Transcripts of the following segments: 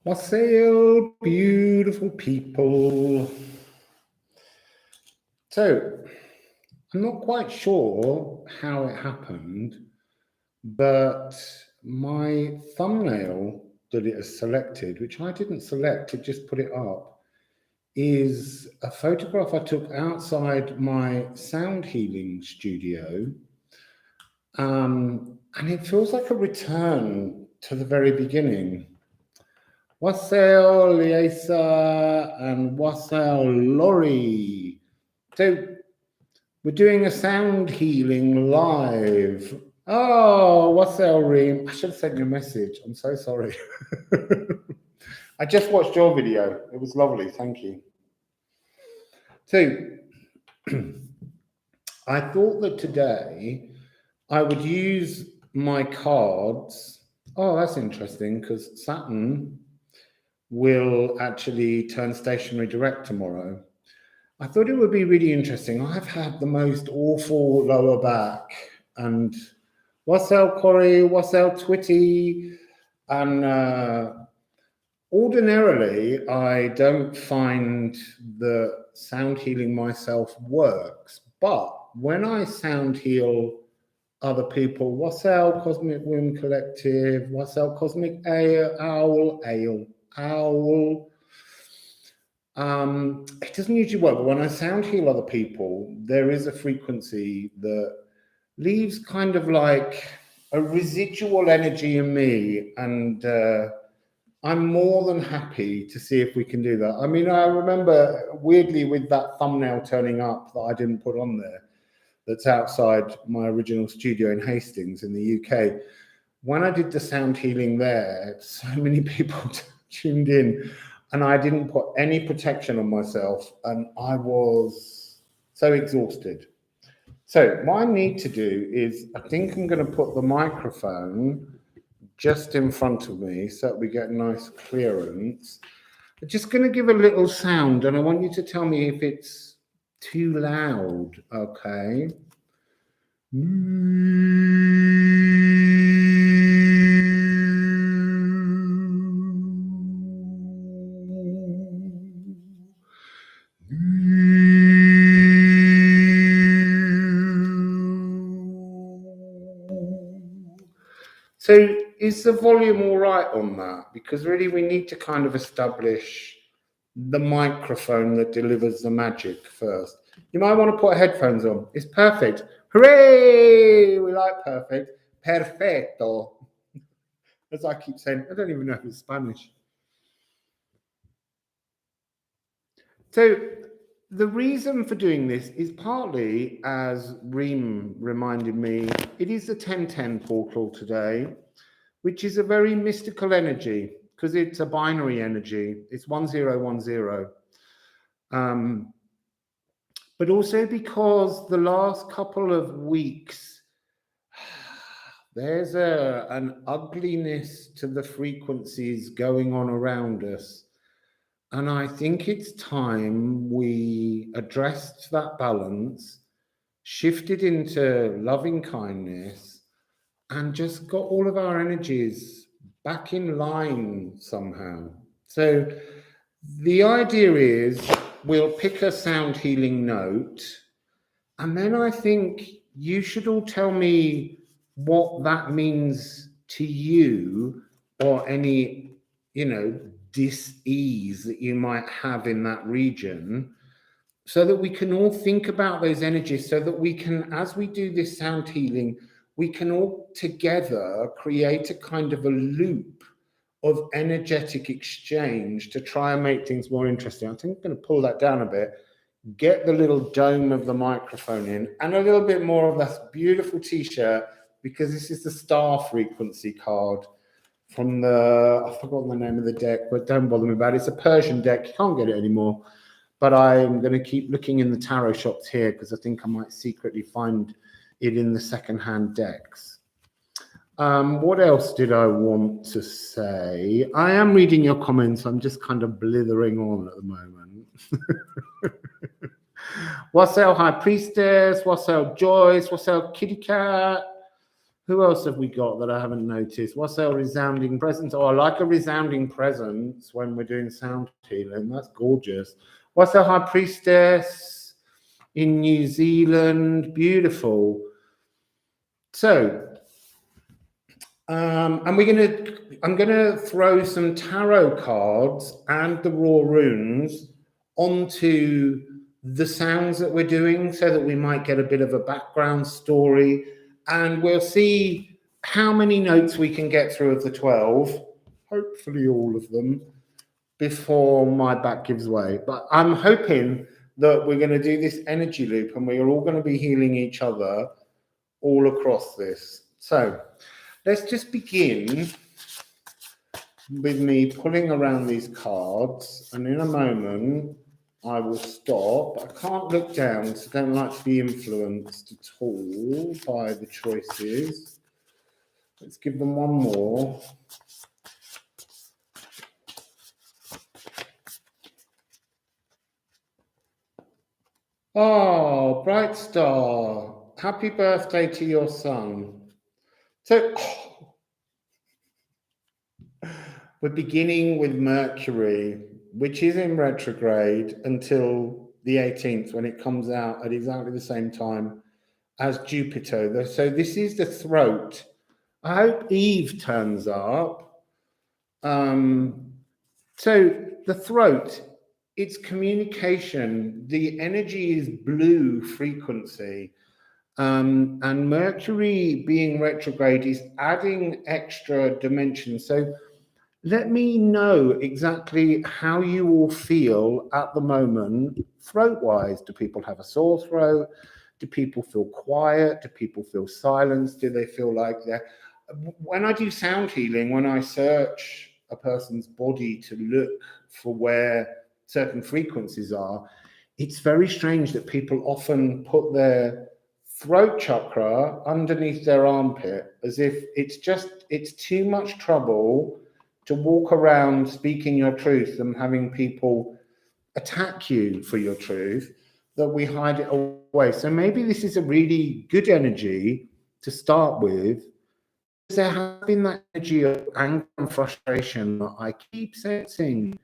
Wassail Beautiful People. So, I'm not quite sure how it happened, but my thumbnail that it has selected, which I didn't select, it just put it up, is a photograph I took outside my sound healing studio. And it feels like a return to the very beginning. Wassail Liesa and Wassail Lori. So we're doing a sound healing live. Oh, Wassail Reem. I should have sent you a message. I'm so sorry. I just watched your video. It was lovely. Thank you. So I thought that today I would use my cards. Oh, that's interesting because Saturn will actually turn stationary direct tomorrow. I thought it would be really interesting. I've had the most awful lower back, and Wassail Corey, Wassail Twitty, and ordinarily I don't find the sound healing myself works, but when I sound heal other people, Wassail Cosmic Womb Collective, Wassail Cosmic Owl, it doesn't usually work, but when I sound heal other people, there is a frequency that leaves kind of like a residual energy in me, and I'm more than happy to see if we can do that. I mean, I remember weirdly with that thumbnail turning up that I didn't put on there, that's outside my original studio in Hastings in the UK. When I did the sound healing there, so many people tuned in, and I didn't put any protection on myself, and I was so exhausted. So what I need to do is, I think I'm going to put the microphone just in front of me so that we get nice clearance. I'm just going to give a little sound, and I want you to tell me if it's too loud, okay? So is the volume all right on that? Because really we need to kind of establish the microphone that delivers the magic first. You might want to put headphones on. It's perfect. Hooray! We like perfect. Perfecto. As I keep saying, I don't even know if it's Spanish. So the reason for doing this is partly, as Reem reminded me, it is the 1010 portal today, which is a very mystical energy because it's a binary energy. It's 1010. But also because the last couple of weeks, there's an ugliness to the frequencies going on around us. And I think it's time we addressed that balance, shifted into loving kindness, and just got all of our energies back in line somehow. So the idea is we'll pick a sound healing note, and then I think you should all tell me what that means to you, or any, dis-ease that you might have in that region, so that we can all think about those energies, so that we can, as we do this sound healing, we can all together create a kind of a loop of energetic exchange to try and make things more interesting. I think I'm going to pull that down a bit, get the little dome of the microphone in, and a little bit more of that beautiful t-shirt, because this is the star frequency card from the, I've forgotten the name of the deck, but don't bother me about it. It's a Persian deck. You can't get it anymore. But I'm going to keep looking in the tarot shops here because I think I might secretly find it in the secondhand decks. What else did I want to say? I am reading your comments. I'm just kind of blithering on at the moment. Wassail High Priestess, Wassail Joyce, Wassail Kitty Cat. Who else have we got that I haven't noticed? Wassail resounding presence. Oh, I like a resounding presence when we're doing sound healing. That's gorgeous. Wassail High Priestess in New Zealand. Beautiful. So, and I'm gonna throw some tarot cards and the raw runes onto the sounds that we're doing so that we might get a bit of a background story, and we'll see how many notes we can get through of the 12, hopefully all of them, before my back gives way. But I'm hoping that we're going to do this energy loop and we're all going to be healing each other all across this. So let's just begin with me pulling around these cards, and in a moment I will stop. I can't look down because I don't like to be influenced at all by the choices. Let's give them one more. Oh, Bright Star, happy birthday to your son. So we're beginning with Mercury, which is in retrograde until the 18th, when it comes out at exactly the same time as Jupiter. So this is the throat. I hope Eve turns up. So the throat, it's communication. The energy is blue frequency. And Mercury being retrograde is adding extra dimensions. So let me know exactly how you all feel at the moment, throat-wise. Do people have a sore throat? Do people feel quiet? Do people feel silenced? Do they feel like they're... When I do sound healing, when I search a person's body to look for where certain frequencies are, it's very strange that people often put their throat chakra underneath their armpit, as if it's too much trouble to walk around speaking your truth and having people attack you for your truth, that we hide it away. So maybe this is a really good energy to start with. There has been that energy of anger and frustration that I keep sensing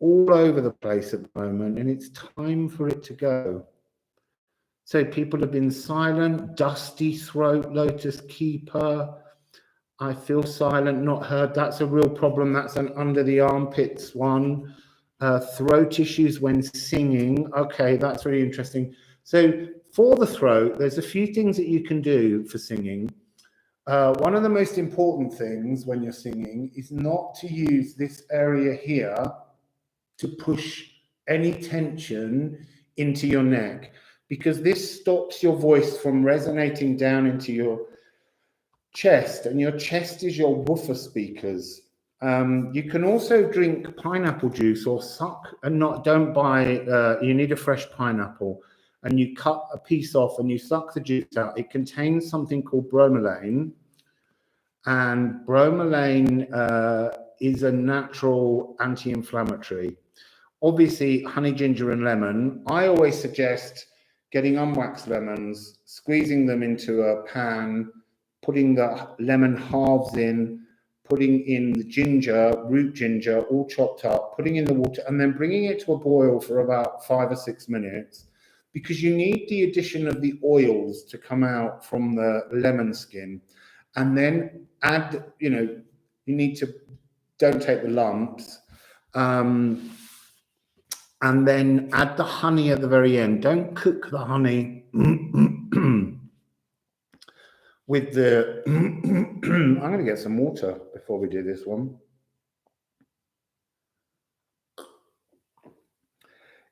all over the place at the moment, and it's time for it to go. So people have been silent, dusty throat, lotus keeper. I feel silent, not heard. That's a real problem. That's an under the armpits one. Throat issues when singing. Okay, that's really interesting. So for the throat, there's a few things that you can do for singing. One of the most important things when you're singing is not to use this area here to push any tension into your neck, because this stops your voice from resonating down into your chest, and your chest is your woofer speakers. You can also drink pineapple juice or suck, and don't buy, you need a fresh pineapple, and you cut a piece off and you suck the juice out. It contains something called bromelain, and bromelain is a natural anti-inflammatory. Obviously, honey, ginger, and lemon. I always suggest getting unwaxed lemons, squeezing them into a pan, putting the lemon halves in, putting in the ginger, root ginger, all chopped up, putting in the water, and then bringing it to a boil for about 5 or 6 minutes, because you need the addition of the oils to come out from the lemon skin. And then add, you need to, don't take the lumps. And then add the honey at the very end. Don't cook the honey with the... I'm going to get some water before we do this one.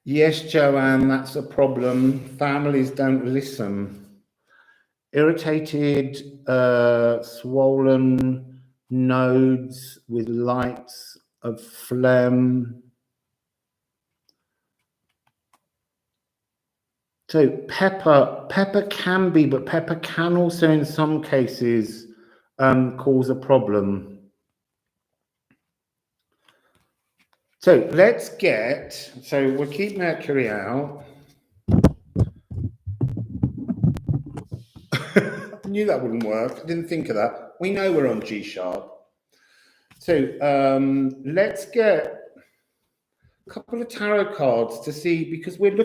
Yes, Joanne, that's a problem. Families don't listen. Irritated, swollen nodes with lights of phlegm. So pepper can be, but pepper can also in some cases cause a problem. So we'll keep Mercury out. Knew that wouldn't work. I didn't think of that. We know we're on G sharp. So let's get a couple of tarot cards to see, because we're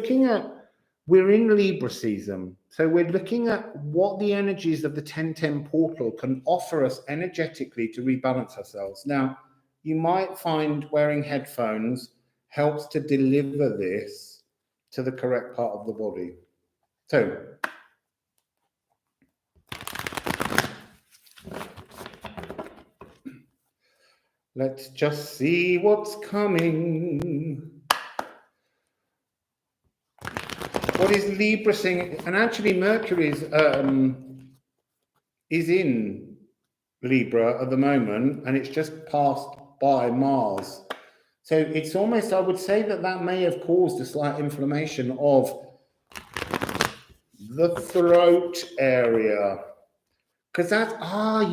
in Libra season. So we're looking at what the energies of the 1010 portal can offer us energetically to rebalance ourselves. Now, you might find wearing headphones helps to deliver this to the correct part of the body. So, let's just see what's coming. What is Libra saying? And actually, Mercury is in Libra at the moment, and it's just passed by Mars. So it's almost, I would say that may have caused a slight inflammation of the throat area. Because that's,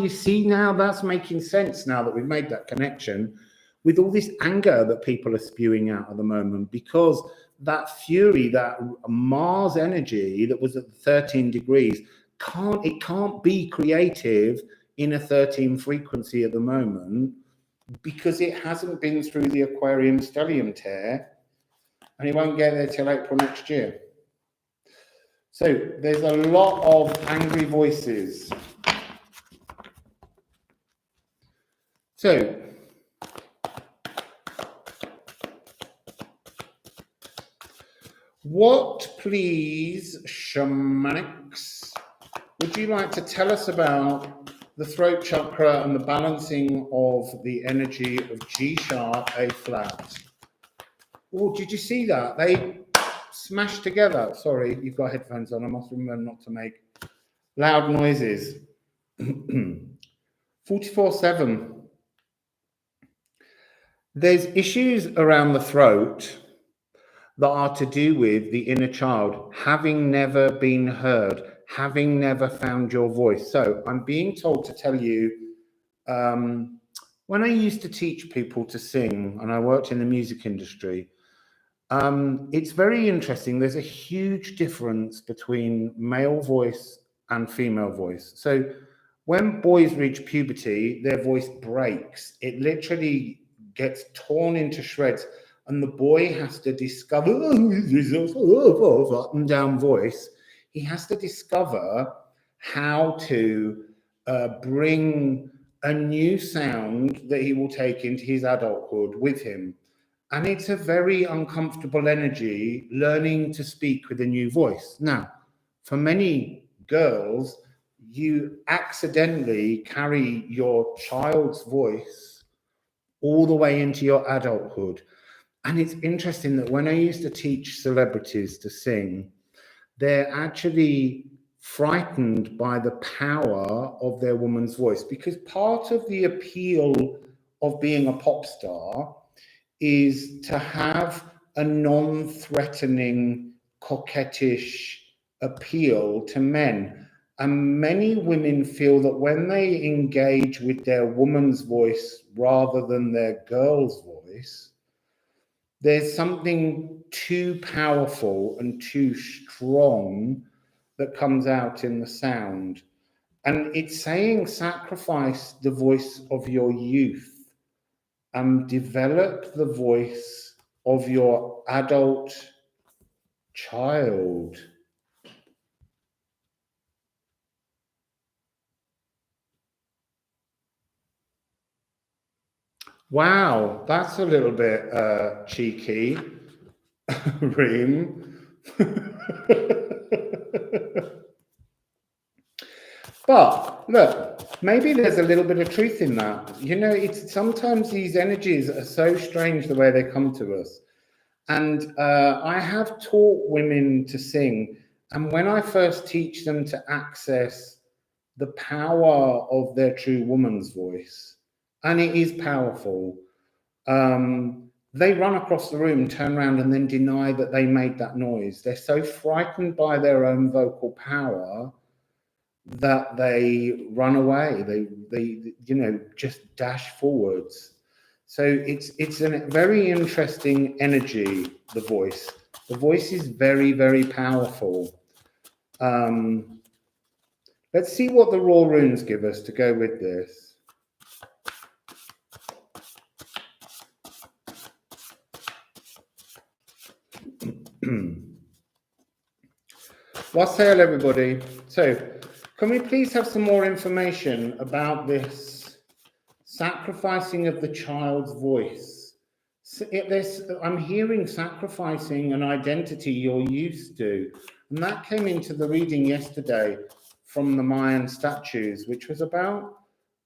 you see now, that's making sense now that we've made that connection with all this anger that people are spewing out at the moment, because that fury, that Mars energy that was at 13 degrees, can't be creative in a 13 frequency at the moment, because it hasn't been through the Aquarium stellium tear, and it won't get there till April next year. So there's a lot of angry voices. So what, please, shamanics, would you like to tell us about the throat chakra and the balancing of the energy of G sharp, A flat? Oh, did you see that? They smashed together. Sorry, you've got headphones on. I must remember not to make loud noises. 44/7. There's issues around the throat that are to do with the inner child, having never been heard, having never found your voice. So I'm being told to tell you, when I used to teach people to sing, and I worked in the music industry, it's very interesting. There's a huge difference between male voice and female voice. So when boys reach puberty, their voice breaks. It literally gets torn into shreds, and the boy has to discover up and down voice. He has to discover how to bring a new sound that he will take into his adulthood with him. And it's a very uncomfortable energy, learning to speak with a new voice. Now, for many girls, you accidentally carry your child's voice all the way into your adulthood. And it's interesting that when I used to teach celebrities to sing, they're actually frightened by the power of their woman's voice, because part of the appeal of being a pop star is to have a non-threatening, coquettish appeal to men. And many women feel that when they engage with their woman's voice rather than their girl's voice, there's something too powerful and too strong that comes out in the sound. And it's saying sacrifice the voice of your youth and develop the voice of your adult child. Wow, that's a little bit cheeky, Reem. But look, maybe there's a little bit of truth in that. You know, it's sometimes these energies are so strange the way they come to us. And I have taught women to sing. And when I first teach them to access the power of their true woman's voice, and it is powerful, they run across the room, turn around, and then deny that they made that noise. They're so frightened by their own vocal power that they run away. They you know, just dash forwards. So it's a very interesting energy, the voice. The voice is very, very powerful. Let's see what the raw runes give us to go with this. Wassail, everybody. So, can we please have some more information about this sacrificing of the child's voice? So I'm hearing sacrificing an identity you're used to. And that came into the reading yesterday from the Mayan statues, which was about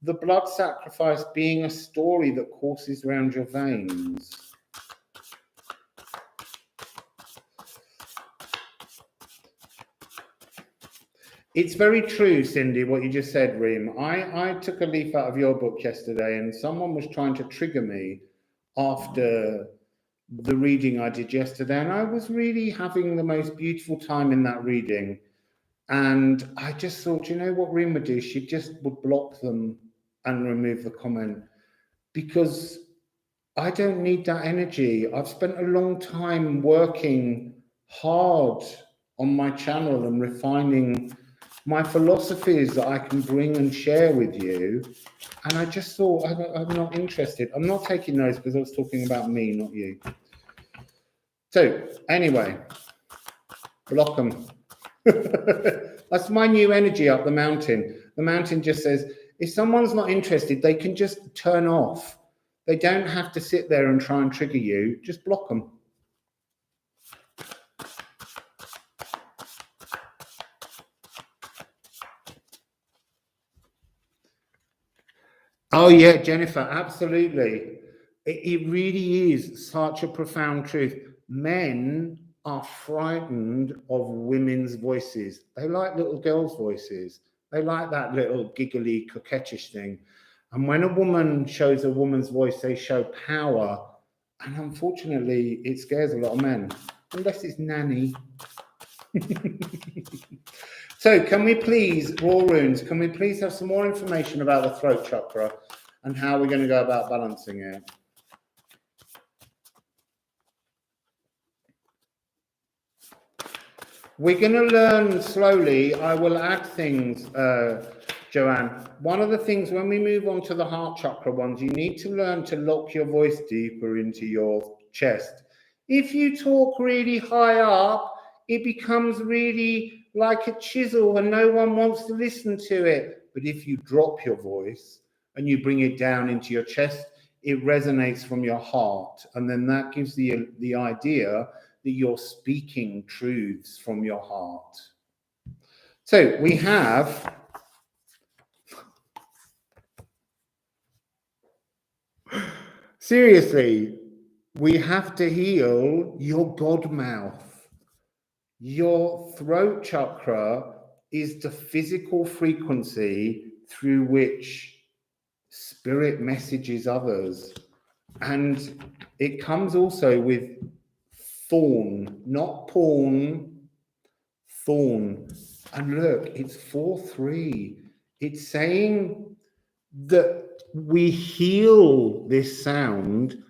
the blood sacrifice being a story that courses around your veins. It's very true, Cindy, what you just said, Reem. I took a leaf out of your book yesterday and someone was trying to trigger me after the reading I did yesterday. And I was really having the most beautiful time in that reading. And I just thought, you know what Reem would do? She just would block them and remove the comment, because I don't need that energy. I've spent a long time working hard on my channel and refining my philosophies that I can bring and share with you. And I just thought, I'm not interested. I'm not taking those because I was talking about me, not you. So anyway, block them. That's my new energy up the mountain. The mountain just says, if someone's not interested, they can just turn off. They don't have to sit there and try and trigger you. Just block them. Oh yeah, Jennifer, absolutely. It really is such a profound truth. Men are frightened of women's voices. They like little girls' voices. They like that little giggly, coquettish thing. And when a woman shows a woman's voice, they show power. And unfortunately, it scares a lot of men, unless it's nanny. So can we please, Raw Runes, can we please have some more information about the throat chakra and how we're going to go about balancing it? We're going to learn slowly. I will add things, Joanne. One of the things when we move on to the heart chakra ones, you need to learn to lock your voice deeper into your chest. If you talk really high up, it becomes really like a chisel and no one wants to listen to it. But if you drop your voice and you bring it down into your chest, it resonates from your heart. And then that gives the idea that you're speaking truths from your heart. So we have seriously, we have to heal your God mouth. Your throat chakra is the physical frequency through which spirit messages others. And it comes also with thorn, not porn, thorn. And look, it's 4-3. It's saying that we heal this sound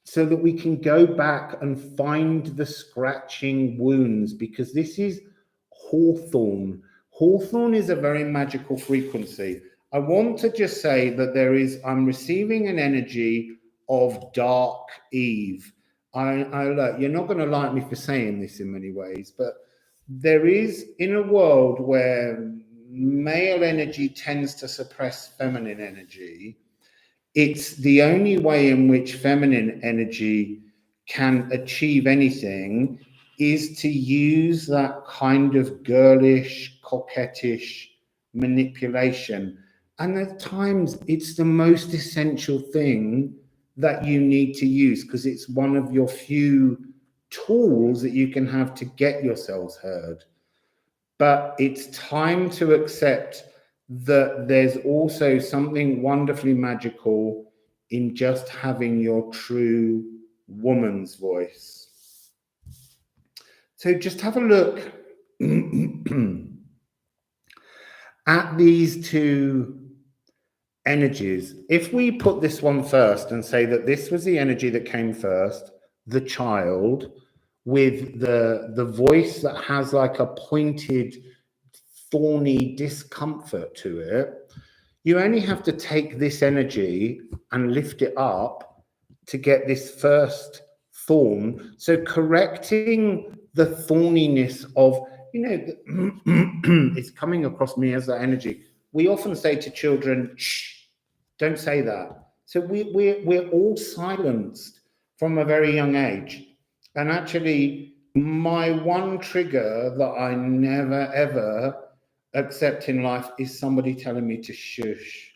so that we can go back and find the scratching wounds, because this is hawthorn. Hawthorn is a very magical frequency. I want to just say that I'm receiving an energy of dark Eve. You're not going to like me for saying this in many ways, but there is, in a world where male energy tends to suppress feminine energy, it's the only way in which feminine energy can achieve anything is to use that kind of girlish, coquettish manipulation. And at times it's the most essential thing that you need to use, because it's one of your few tools that you can have to get yourselves heard. But it's time to accept that there's also something wonderfully magical in just having your true woman's voice. So just have a look at these two energies. If we put this one first and say that this was the energy that came first, the child with the voice that has like a pointed thorny discomfort to it, you only have to take this energy and lift it up to get this first thorn. So correcting the thorniness of, you know, it's coming across me as that energy. We often say to children, shh, don't say that. So we're all silenced from a very young age. And actually, my one trigger that I never, ever accept in life is somebody telling me to shush.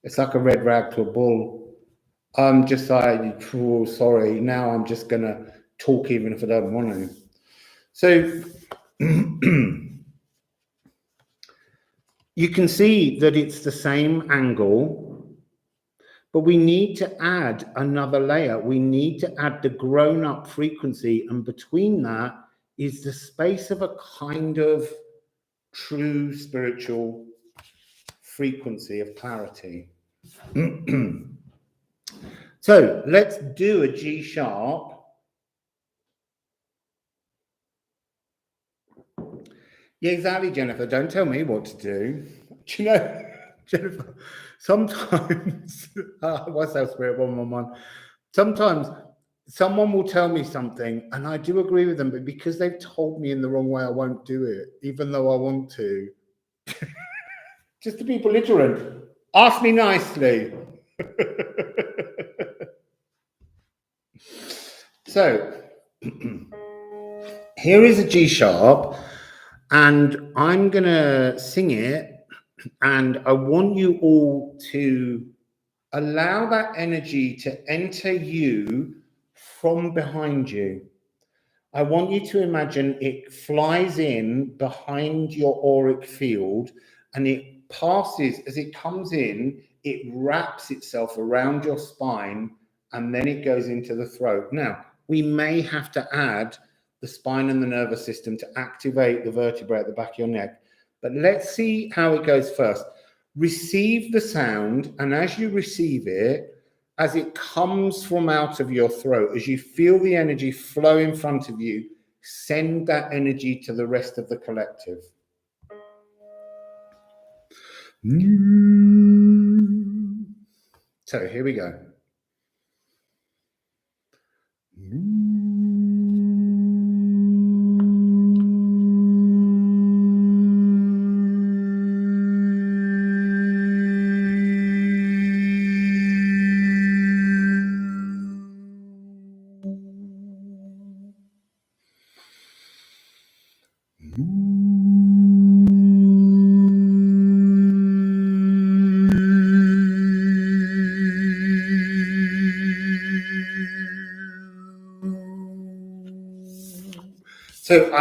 It's like a red rag to a bull. I'm just like, oh, sorry, now I'm just going to talk even if I don't want to. So you can see that it's the same angle, but we need to add another layer. We need to add the grown-up frequency, and between that is the space of a kind of true spiritual frequency of clarity. So let's do a G sharp. Yeah, exactly, Jennifer. Don't tell me what to do. Do you know, Jennifer, sometimes, Wassail Spirit 111, sometimes someone will tell me something and I do agree with them, but because they've told me in the wrong way, I won't do it, even though I want to. Just to be belligerent. Ask me nicely. So, here is a G sharp, and I'm going to sing it, and I want you all to allow that energy to enter you from behind you. I want you to imagine it flies in behind your auric field, and it passes, as it comes in, it wraps itself around your spine, and then it goes into the throat. Now, we may have to add the spine and the nervous system to activate the vertebrae at the back of your neck, but let's see how it goes first. Receive the sound, and as you receive it, as it comes from out of your throat, as you feel the energy flow in front of you, send that energy to the rest of the collective. So here we go. So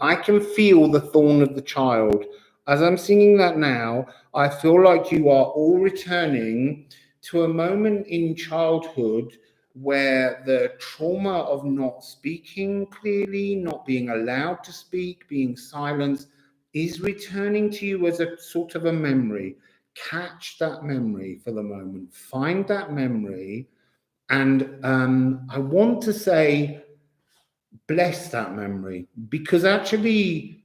I can feel the thorn of the child. As I'm singing that now, I feel like you are all returning to a moment in childhood where the trauma of not speaking clearly, not being allowed to speak, being silenced, is returning to you as a sort of a memory. Catch that memory for the moment. Find that memory. And I want to say, bless that memory, because actually,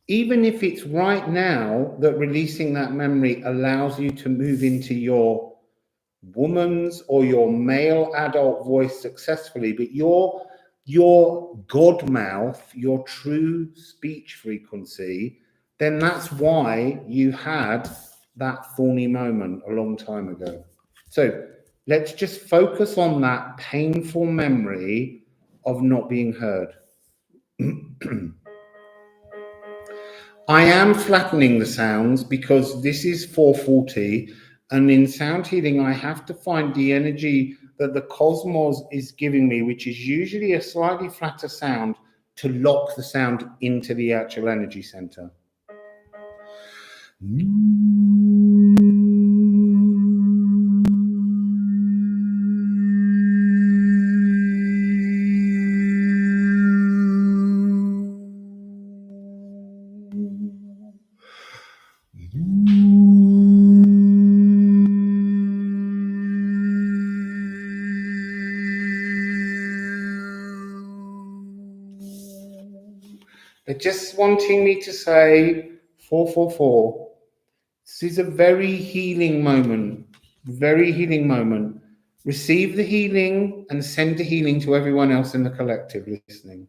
even if it's right now that releasing that memory allows you to move into your woman's or your male adult voice successfully, but your God mouth, your true speech frequency, then that's why you had that thorny moment a long time ago. So let's just focus on that painful memory of not being heard. I am flattening the sounds because this is 440, and in sound healing I have to find the energy that the cosmos is giving me, which is usually a slightly flatter sound, to lock the sound into the actual energy center. They're just wanting me to say 444. This is a very healing moment. Very healing moment. Receive the healing and send the healing to everyone else in the collective listening.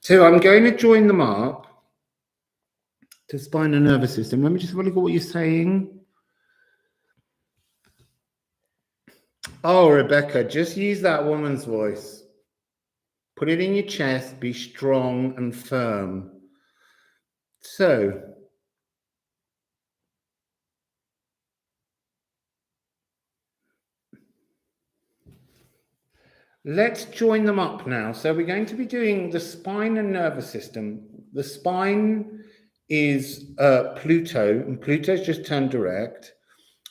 So I'm going to join them up to spine and nervous system. Let me just have a look at what you're saying. Oh, Rebecca, just use that woman's voice. Put it in your chest, be strong and firm. So, let's join them up now. So we're going to be doing the spine and nervous system. The spine is Pluto, and Pluto's just turned direct.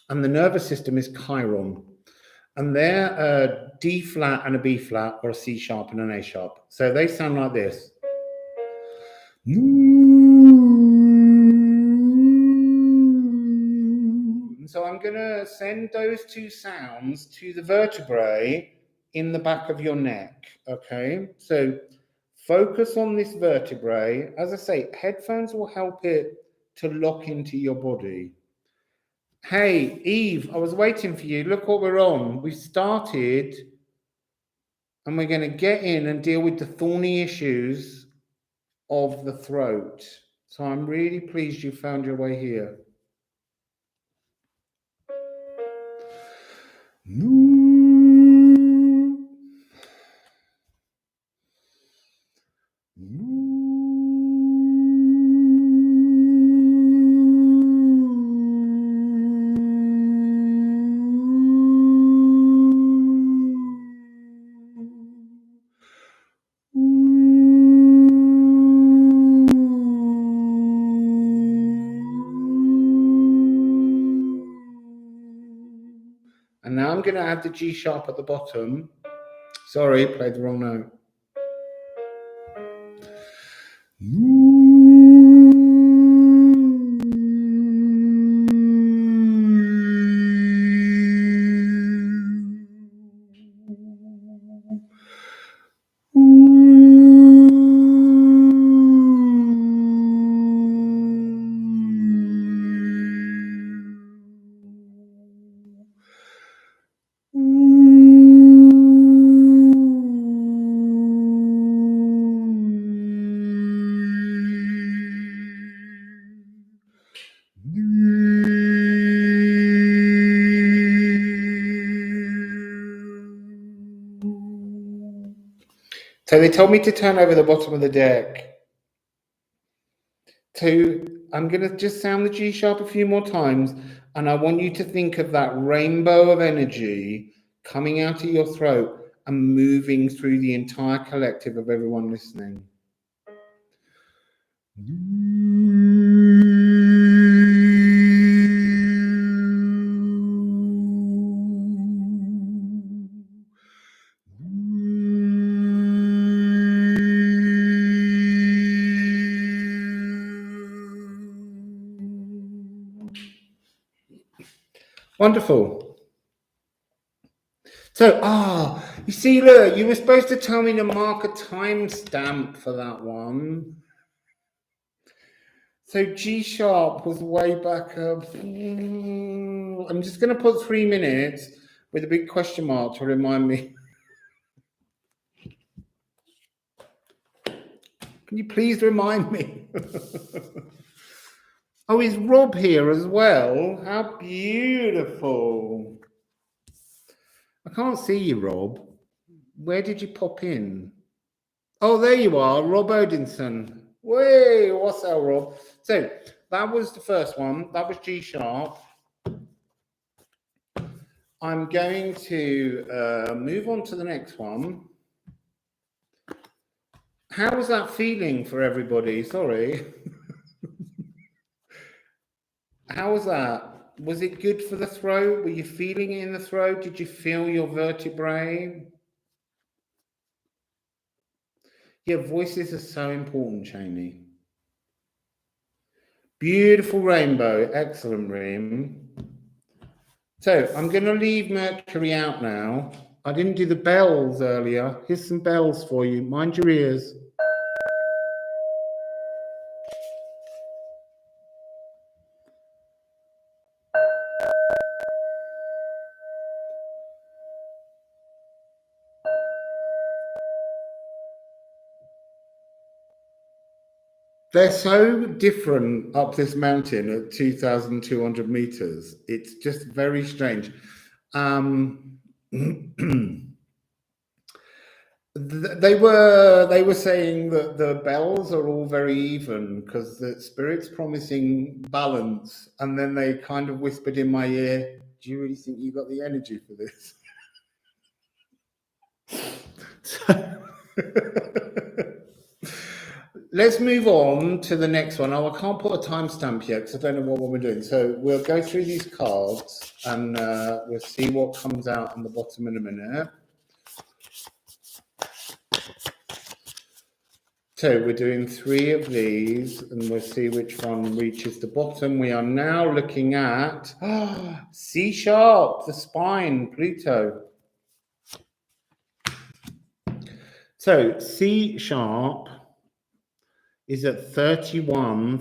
And the nervous system is Chiron. And they're a D flat and a B flat, or a C sharp and an A sharp. So they sound like this. So I'm going to send those two sounds to the vertebrae in the back of your neck. Okay, so focus on this vertebrae. As I say, headphones will help it to lock into your body. Hey, Eve, I was waiting for you. Look what we're on. We started and we're going to get in and deal with the thorny issues of the throat. So I'm really pleased you found your way here. And now I'm going to add the G sharp at the bottom. Sorry, played the wrong note. So they told me to turn over the bottom of the deck. So I'm going to just sound the G sharp a few more times, and I want you to think of that rainbow of energy coming out of your throat and moving through the entire collective of everyone listening. Wonderful. So, you see, look, you were supposed to tell me to mark a timestamp for that one. So G sharp was way back up. I'm just going to put 3 minutes with a big question mark to remind me. Can you please remind me? Oh, is Rob here as well? How beautiful. I can't see you, Rob. Where did you pop in? Oh, there you are, Rob Odinson. Way, what's that, Rob? So that was the first one. That was G sharp. I'm going to move on to the next one. How was that feeling for everybody? Sorry. How was that? Was it good for the throat? Were you feeling it in the throat? Did you feel your vertebrae? Yeah, voices are so important, Cheney. Beautiful rainbow. Excellent, Rim. So I'm going to leave Mercury out now. I didn't do the bells earlier. Here's some bells for you. Mind your ears. They're so different up this mountain at 2,200 meters. It's just very strange. They were saying that the bells are all very even because the spirit's promising balance, and then they kind of whispered in my ear, "Do you really think you got the energy for this?" Let's move on to the next one. Oh, I can't put a timestamp yet because I don't know what we're doing. So we'll go through these cards and we'll see what comes out on the bottom in a minute. So we're doing 3 of these and we'll see which one reaches the bottom. We are now looking at C sharp, the spine, Pluto. So C sharp is at 31.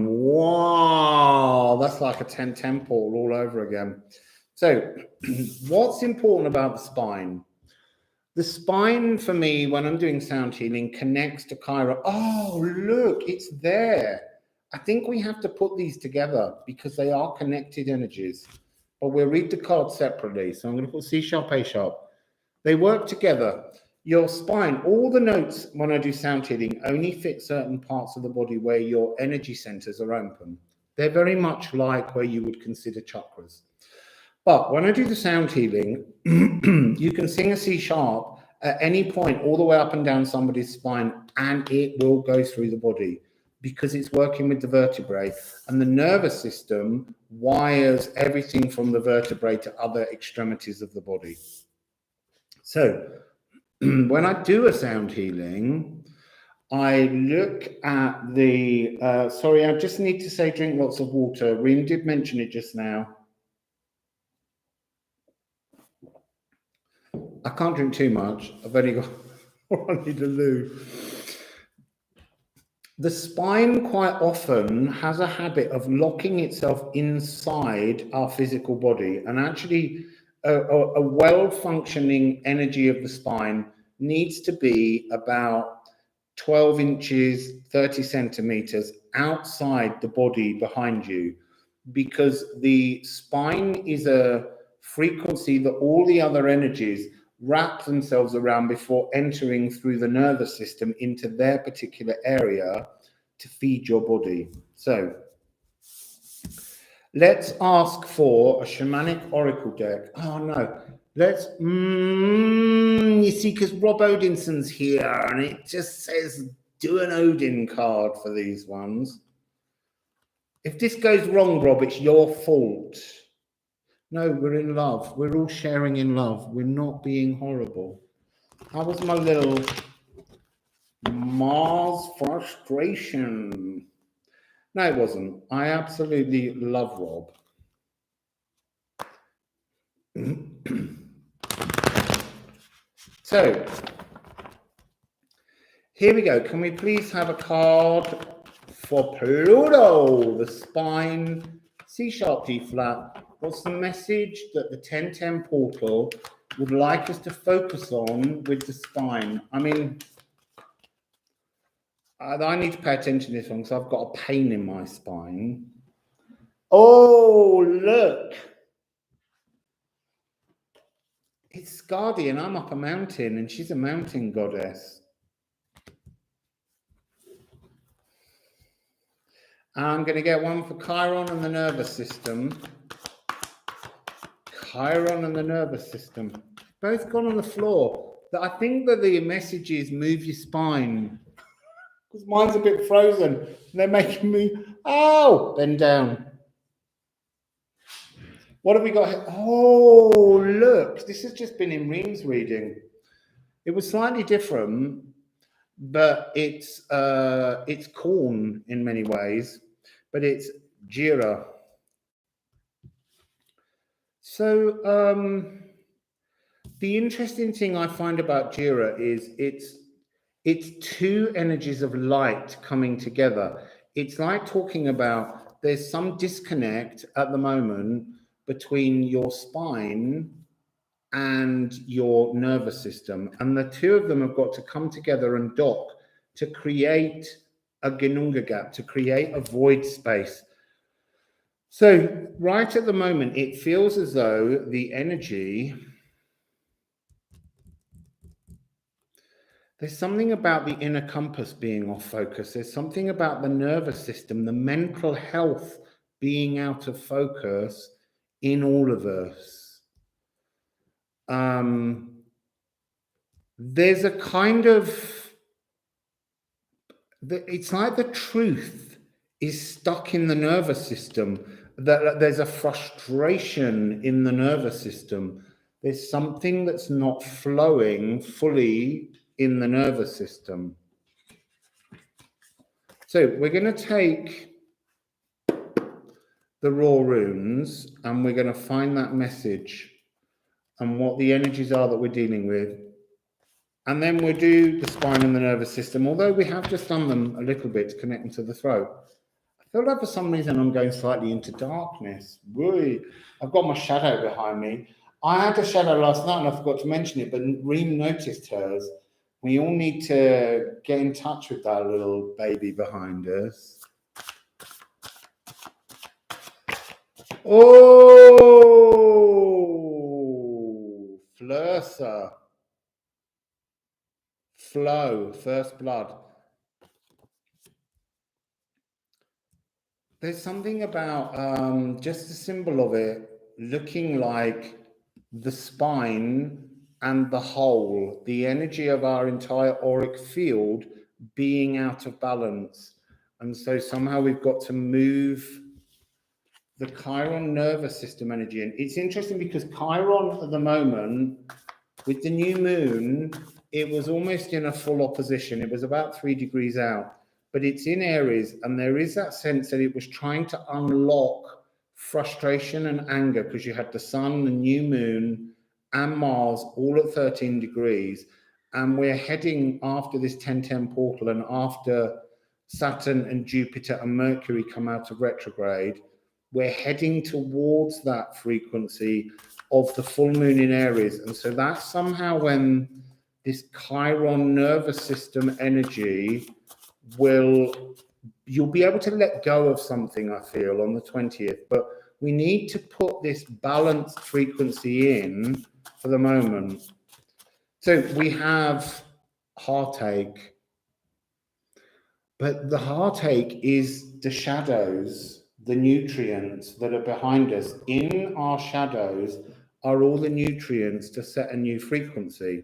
Wow, that's like a 10-10 portal all over again. So what's important about the spine? The spine, for me, when I'm doing sound healing, connects to Chiron. Oh, look, it's there. I think we have to put these together because they are connected energies. But we'll read the cards separately. So I'm going to put C sharp, A sharp. They work together. Your spine, all the notes when I do sound healing only fit certain parts of the body where your energy centers are open. They're very much like where you would consider chakras. But when I do the sound healing, you can sing a C sharp at any point all the way up and down somebody's spine and it will go through the body because it's working with the vertebrae, and the nervous system wires everything from the vertebrae to other extremities of the body. So when I do a sound healing, I look at the, sorry, I just need to say drink lots of water. Reem did mention it just now. I can't drink too much. I've only got, I need a loo. The spine quite often has a habit of locking itself inside our physical body, and actually a well-functioning energy of the spine needs to be about 12 inches, 30 centimeters outside the body behind you, because the spine is a frequency that all the other energies wrap themselves around before entering through the nervous system into their particular area to feed your body. So let's ask for a shamanic oracle deck. Oh no, let's, you see, because Rob Odinson's here and it just says do an Odin card for these ones. If this goes wrong, Rob, it's your fault. No, we're in love. We're all sharing in love. We're not being horrible. How was my little Mars frustration? No, it wasn't. I absolutely love Rob. So, here we go. Can we please have a card for Pluto, the spine, C sharp, D flat? What's the message that the 1010 portal would like us to focus on with the spine? I mean, I need to pay attention to this one because I've got a pain in my spine. Oh, look. It's Skadi and I'm up a mountain and she's a mountain goddess. I'm going to get one for Chiron and the nervous system. Chiron and the nervous system. Both gone on the floor. I think that the message is move your spine. Because mine's a bit frozen. And they're making me, oh, bend down. What have we got here? Oh, look, this has just been in Reem's reading. It was slightly different, but it's corn in many ways, but it's Jira. So the interesting thing I find about Jira is it's two energies of light coming together. It's like talking about there's some disconnect at the moment between your spine and your nervous system, and the two of them have got to come together and dock to create a Ginunga gap, to create a void space. So right at the moment, it feels as though the energy, there's something about the inner compass being off focus. There's something about the nervous system, the mental health being out of focus in all of us. There's a kind of, it's like the truth is stuck in the nervous system, that there's a frustration in the nervous system. There's something that's not flowing fully in the nervous system. So we're going to take the raw runes and we're going to find that message and what the energies are that we're dealing with. And then we'll do the spine and the nervous system, although we have just done them a little bit to connect them to the throat. I feel like for some reason I'm going slightly into darkness. Whee! I've got my shadow behind me. I had a shadow last night and I forgot to mention it, but Reem noticed hers. We all need to get in touch with that little baby behind us. Oh, Flursa. Flow, first blood. There's something about just the symbol of it looking like the spine and the whole, the energy of our entire auric field being out of balance. And so somehow we've got to move the Chiron nervous system energy in. It's interesting because Chiron at the moment, with the new moon, it was almost in a full opposition. It was about 3 degrees out, but it's in Aries, and there is that sense that it was trying to unlock frustration and anger because you had the sun, the new moon, and Mars all at 13 degrees. And we're heading after this 1010 portal and after Saturn and Jupiter and Mercury come out of retrograde, we're heading towards that frequency of the full moon in Aries. And so that's somehow when this Chiron nervous system energy you'll be able to let go of something, I feel, on the 20th. But we need to put this balanced frequency in for the moment. So we have heartache. But the heartache is the shadows, the nutrients that are behind us. In our shadows are all the nutrients to set a new frequency.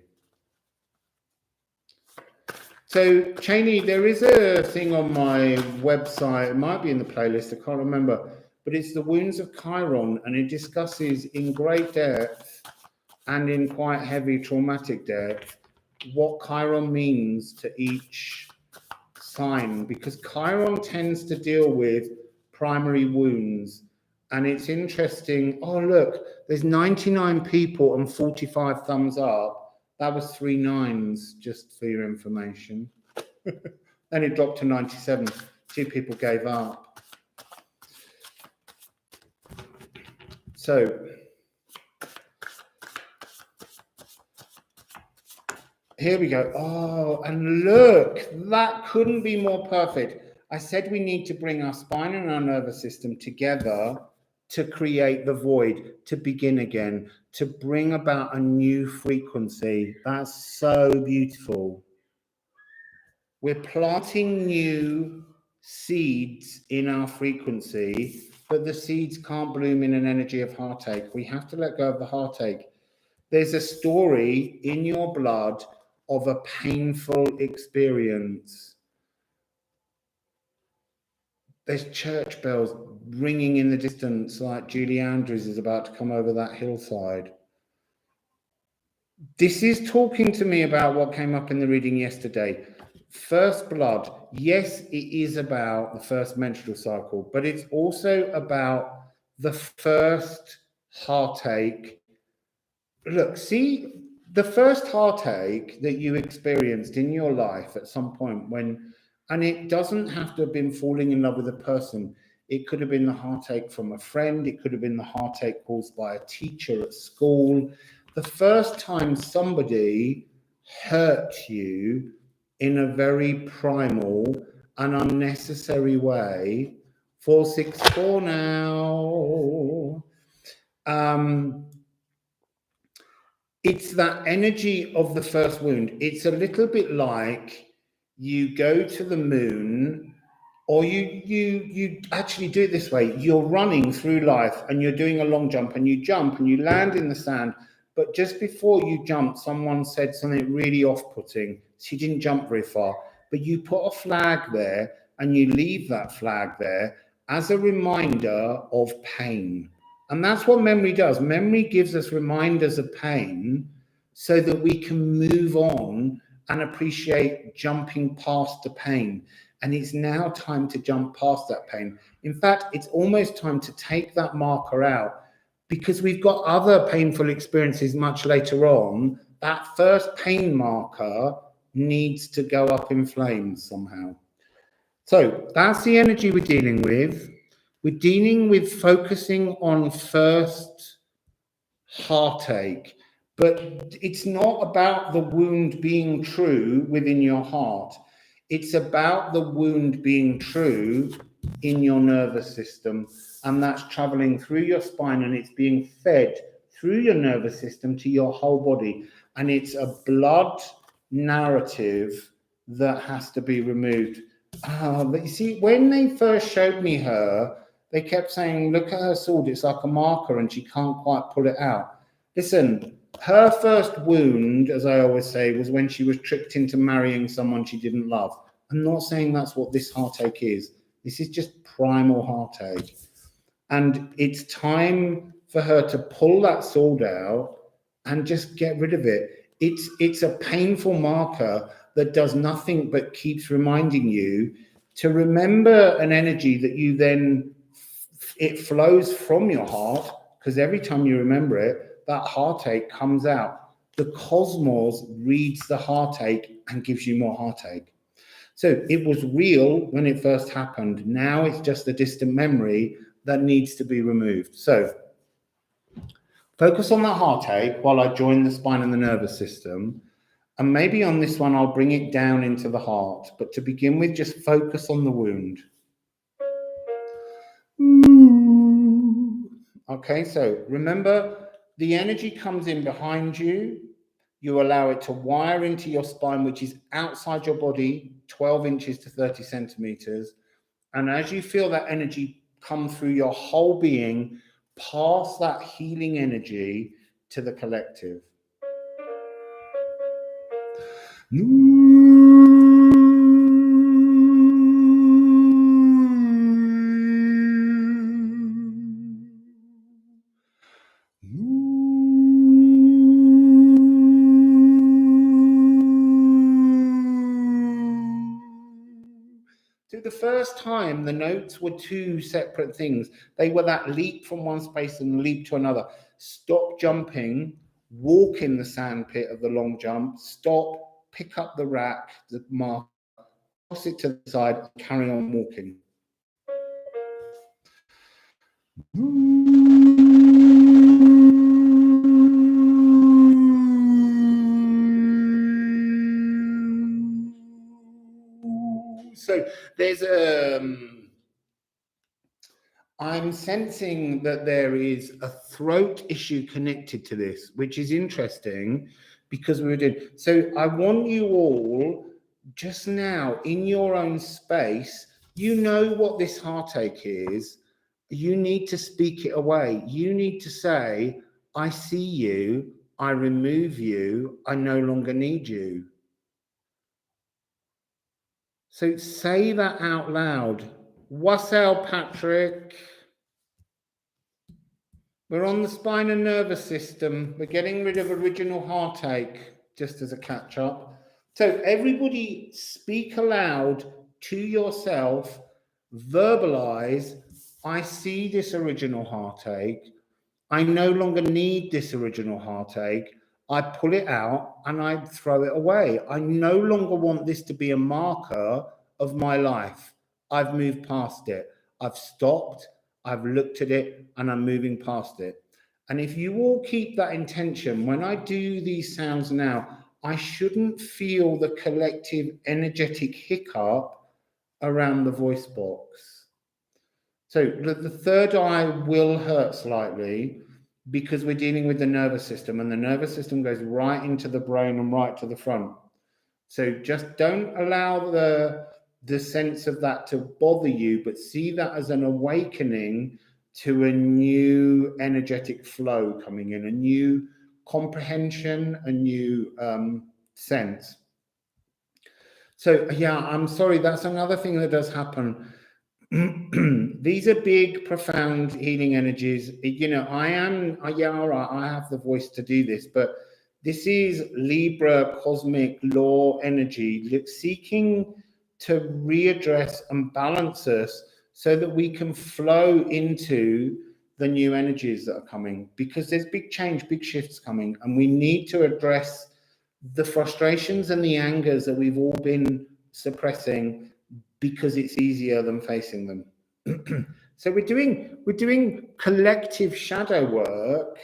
So, Cheney, there is a thing on my website, it might be in the playlist, I can't remember, but it's the Wounds of Chiron, and it discusses in great depth and in quite heavy traumatic depth what Chiron means to each sign, because Chiron tends to deal with primary wounds. And it's interesting. Oh, look, there's 99 people and 45 thumbs up. That was 3 9s, just for your information. Then it dropped to 97. 2 people gave up. So here we go. Oh, and look, that couldn't be more perfect. I said we need to bring our spine and our nervous system together to create the void, to begin again, to bring about a new frequency. That's so beautiful. We're planting new seeds in our frequency, but the seeds can't bloom in an energy of heartache. We have to let go of the heartache. There's a story in your blood of a painful experience. There's church bells. ringing in the distance, like Julie Andrews is about to come over that hillside. This is talking to me about what came up in the reading yesterday. First blood, yes, it is about the first menstrual cycle, but it's also about the first heartache. Look, see, the first heartache that you experienced in your life at some point when, and it doesn't have to have been falling in love with a person. It could have been the heartache from a friend. It could have been the heartache caused by a teacher at school. The first time somebody hurt you in a very primal and unnecessary way. 464 now. It's that energy of the first wound. It's a little bit like you go to the moon, or you actually do it this way. You're running through life and you're doing a long jump and you land in the sand. But just before you jump, someone said something really off-putting. She didn't jump very far, but you put a flag there and you leave that flag there as a reminder of pain. And that's what memory does. Memory gives us reminders of pain so that we can move on and appreciate jumping past the pain. And it's now time to jump past that pain. In fact, it's almost time to take that marker out, because we've got other painful experiences much later on. That first pain marker needs to go up in flames somehow. So that's the energy we're dealing with. We're dealing with focusing on first heartache, but it's not about the wound being true within your heart. It's about the wound being true in your nervous system, and that's traveling through your spine and it's being fed through your nervous system to your whole body. And it's a blood narrative that has to be removed. But you see, when they first showed me her, they kept saying, look at her sword, it's like a marker and she can't quite pull it out. Listen, her first wound, as I always say, was when she was tricked into marrying someone she didn't love. I'm not saying that's what this heartache is. This is just primal heartache. And it's time for her to pull that sword out and just get rid of it. It's a painful marker that does nothing but keeps reminding you to remember an energy that you then, it flows from your heart, because every time you remember it, that heartache comes out. The cosmos reads the heartache and gives you more heartache. So it was real when it first happened. Now it's just a distant memory that needs to be removed. So focus on that heartache while I join the spine and the nervous system. And maybe on this one, I'll bring it down into the heart. But to begin with, just focus on the wound. Okay, so remember, the energy comes in behind you. You allow it to wire into your spine, which is outside your body, 12 inches to 30 centimeters. And as you feel that energy come through your whole being, pass that healing energy to the collective. The first time, the notes were two separate things. They were that leap from one space and leap to another. Stop jumping, walk in the sand pit of the long jump, stop, pick up the rack, the mark, toss it to the side, and carry on walking. So there's I'm sensing that there is a throat issue connected to this, which is interesting because we were doing. So I want you all just now in your own space, you know what this heartache is. You need to speak it away. You need to say, I see you, I remove you, I no longer need you. So say that out loud. Wassail, Patrick. We're on the spine and nervous system. We're getting rid of original heartache, just as a catch-up. So everybody speak aloud to yourself, verbalize, I see this original heartache. I no longer need this original heartache. I pull it out and I throw it away. I no longer want this to be a marker of my life. I've moved past it. I've stopped. I've looked at it and I'm moving past it. And if you all keep that intention, when I do these sounds now, I shouldn't feel the collective energetic hiccup around the voice box. So the third eye will hurt slightly because we're dealing with the nervous system, and the nervous system goes right into the brain and right to the front. So just don't allow the sense of that to bother you, but see that as an awakening to a new energetic flow coming in, a new comprehension, a new sense. So yeah, I'm sorry, that's another thing that does happen. These are big, profound healing energies. You know, I have the voice to do this, but this is Libra cosmic law energy, seeking to readdress and balance us so that we can flow into the new energies that are coming, because there's big change, big shifts coming, and we need to address the frustrations and the angers that we've all been suppressing because it's easier than facing them. So we're doing collective shadow work,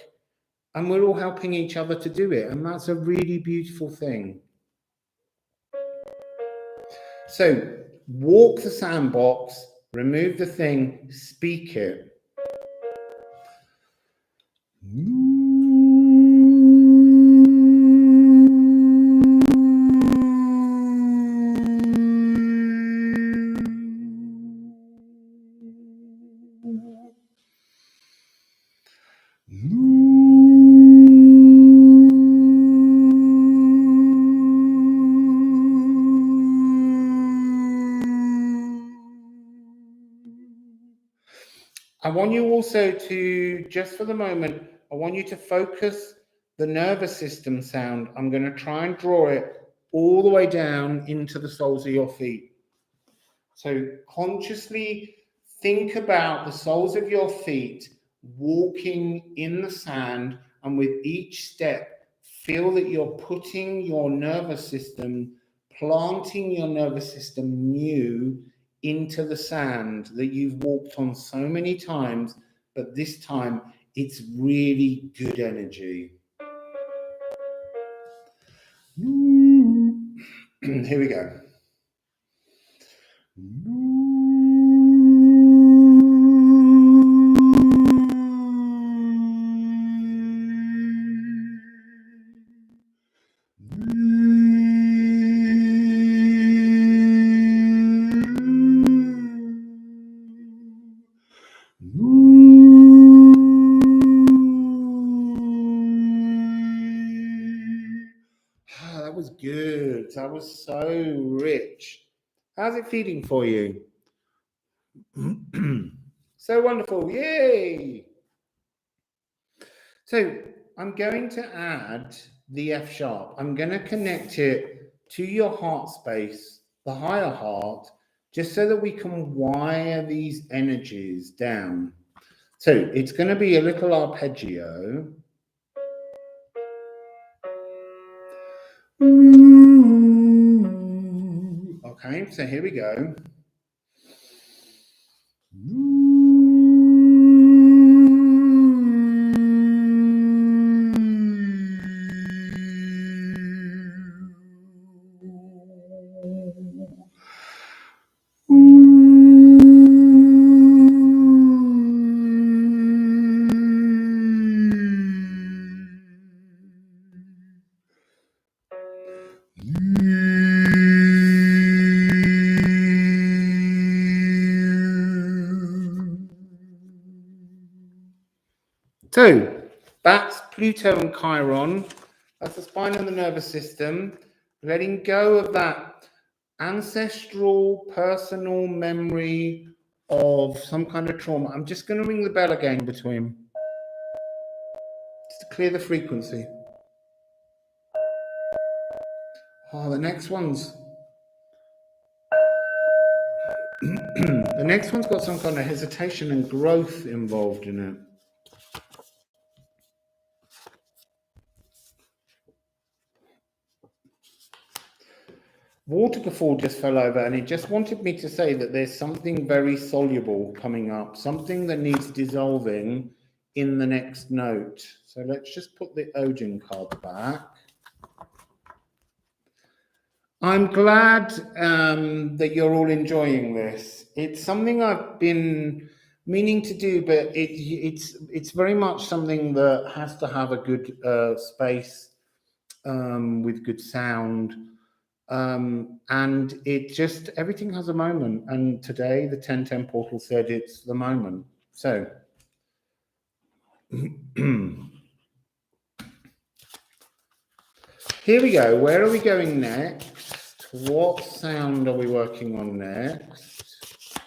and we're all helping each other to do it, and that's a really beautiful thing. So walk the sandbox, remove the thing, speak it. I want you also to, just for the moment, I want you to focus the nervous system sound. I'm going to try and draw it all the way down into the soles of your feet. So consciously think about the soles of your feet walking in the sand, and with each step, feel that you're putting your nervous system, planting your nervous system new into the sand that you've walked on so many times, but this time it's really good energy. Here we go. That was good. That was so rich. How's it feeling for you? So wonderful. Yay. So I'm going to add the F sharp. I'm going to connect it to your heart space, the higher heart, just so that we can wire these energies down. So it's going to be a little arpeggio. Okay, so here we go. So that's Pluto and Chiron. That's the spine and the nervous system. Letting go of that ancestral, personal memory of some kind of trauma. I'm just going to ring the bell again between. clear the frequency. Oh, the next one's the next one's got some kind of hesitation and growth involved in it. Waterfall just fell over, and it just wanted me to say that there's something very soluble coming up, something that needs dissolving in the next note. So let's just put the Odin card back. I'm glad that you're all enjoying this. It's something I've been meaning to do, but it's very much something that has to have a good space with good sound. And it just, everything has a moment. And today the 1010 portal said it's the moment. So here we go. Where are we going next? What sound are we working on next?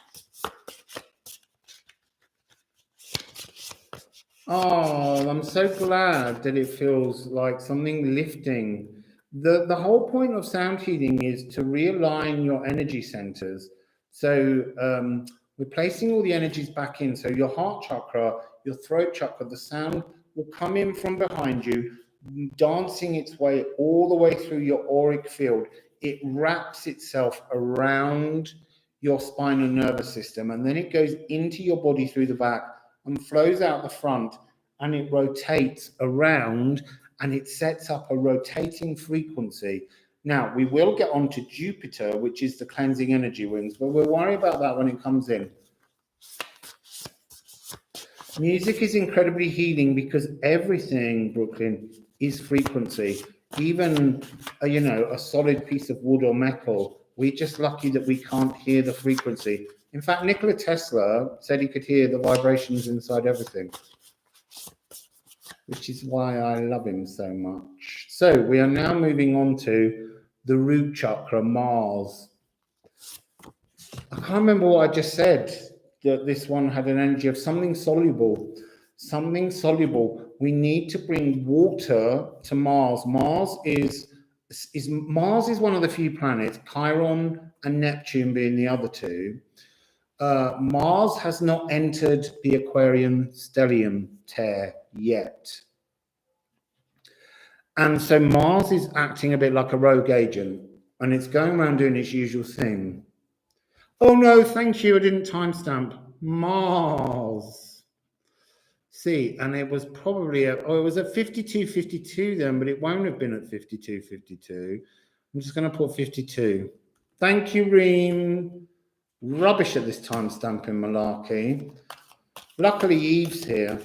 Oh, I'm so glad that it feels like something lifting. The whole point of sound healing is to realign your energy centers. So we're placing all the energies back in. So your heart chakra, your throat chakra, the sound will come in from behind you, dancing its way all the way through your auric field. It wraps itself around your spinal nervous system, and then it goes into your body through the back and flows out the front, and it rotates around, and it sets up a rotating frequency. Now, we will get on to Jupiter, which is the cleansing energy rings, but we'll worry about that when it comes in. Music is incredibly healing because everything, Brooklyn, is frequency. Even, a solid piece of wood or metal, we're just lucky that we can't hear the frequency. In fact, Nikola Tesla said he could hear the vibrations inside everything, which is why I love him so much. So we are now moving on to the root chakra, Mars. I can't remember what I just said, that this one had an energy of something soluble. Something soluble. We need to bring water to Mars. Mars is one of the few planets, Chiron and Neptune being the other two. Mars has not entered the Aquarian stellium tear yet. And so Mars is acting a bit like a rogue agent, and it's going around doing its usual thing. Oh no, thank you, I didn't timestamp. Mars. See, and it was probably it was at 52:52 then, but it won't have been at 52:52. I'm just going to put 52. Thank you, Reem. Rubbish at this timestamping malarkey. Luckily, Eve's here.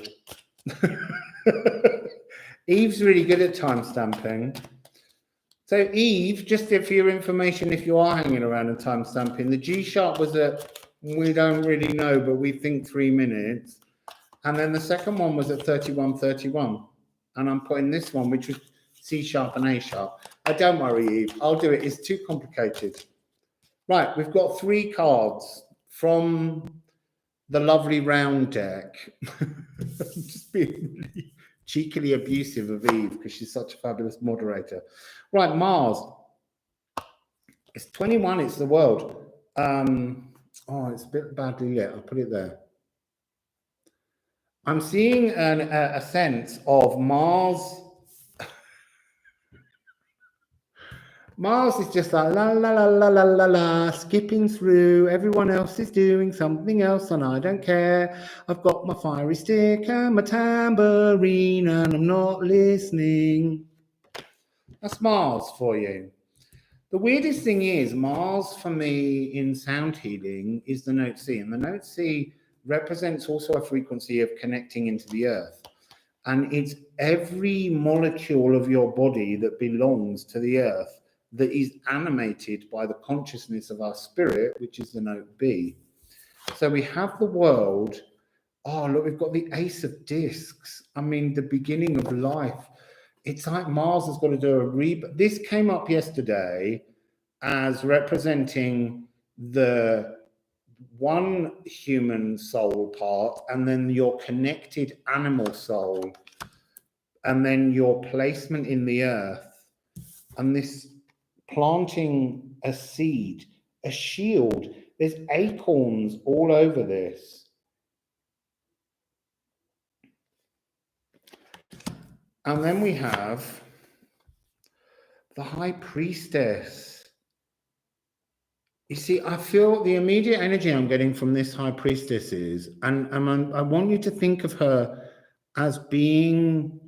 Eve's really good at timestamping. So, Eve, just for your information, if you are hanging around and timestamping, the G sharp was at, we don't really know, but we think 3 minutes. And then the second one was at 31:31. And I'm putting this one, which was C sharp and A sharp. Don't worry, Eve. I'll do it. It's too complicated. Right, we've got 3 cards from the lovely round deck. I'm just being really cheekily abusive of Eve because she's such a fabulous moderator. Right, Mars. It's 21. It's the world. It's a bit badly lit. I'll put it there. I'm seeing a sense of Mars. Mars is just like la la la la la la la, skipping through. Everyone else is doing something else, and I don't care. I've got my fiery stick and my tambourine, and I'm not listening. That's Mars for you. The weirdest thing is, Mars for me in sound healing is the note C, and the note C represents also a frequency of connecting into the earth. And it's every molecule of your body that belongs to the earth that is animated by the consciousness of our spirit, which is the note B. So we have the world. Oh, look, we've got the Ace of Discs. I mean, the beginning of life. It's like Mars has got to do a rebirth. This came up yesterday as representing the one human soul part and then your connected animal soul. and then your placement in the earth, and this planting a seed, a shield. There's acorns all over this. And then we have the High Priestess. You see, I feel the immediate energy I'm getting from this High Priestess is, and I want you to think of her as being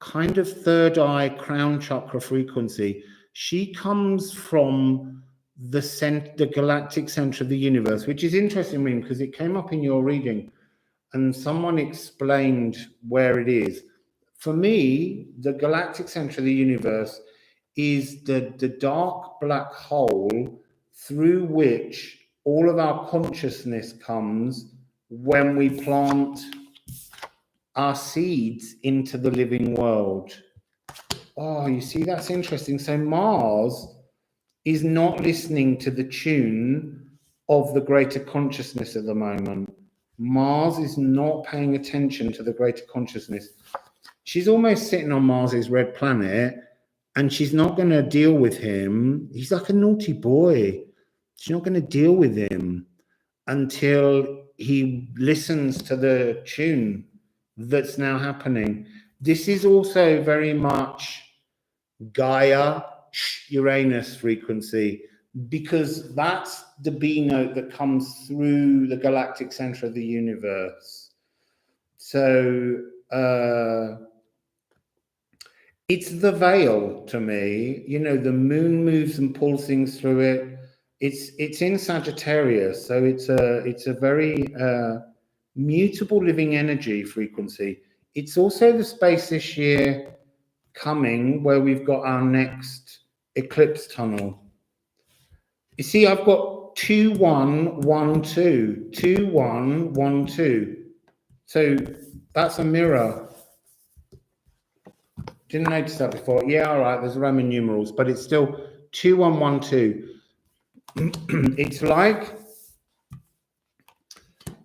kind of third eye crown chakra frequency. She comes from the galactic center of the universe, which is interesting because it came up in your reading and someone explained where it is. For me, the galactic center of the universe is the dark black hole through which all of our consciousness comes when we plant our seeds into the living world. Oh, you see, that's interesting. So Mars is not listening to the tune of the greater consciousness at the moment. Mars is not paying attention to the greater consciousness. She's almost sitting on Mars's red planet, and she's not going to deal with him. He's like a naughty boy. She's not going to deal with him until he listens to the tune that's now happening. This is also very much Gaia, Uranus frequency, because that's the B note that comes through the galactic center of the universe. So it's the veil to me. You know, the moon moves and pulls things through it. It's in Sagittarius, so it's a very mutable living energy frequency. It's also the space this year coming where we've got our next eclipse tunnel. You see, I've got 2112, 2112. So that's a mirror. Didn't notice that before. Yeah, all right, there's Roman numerals, but it's still 2112.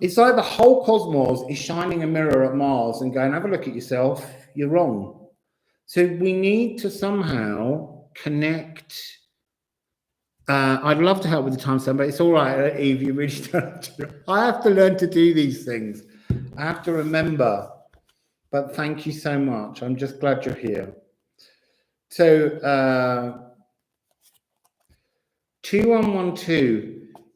It's like the whole cosmos is shining a mirror at Mars and going, have a look at yourself, you're wrong. So we need to somehow connect. I'd love to help with the timestamp, but it's all right, Eve, you really don't. I have to learn to do these things. I have to remember. But thank you so much. I'm just glad you're here. So 2112.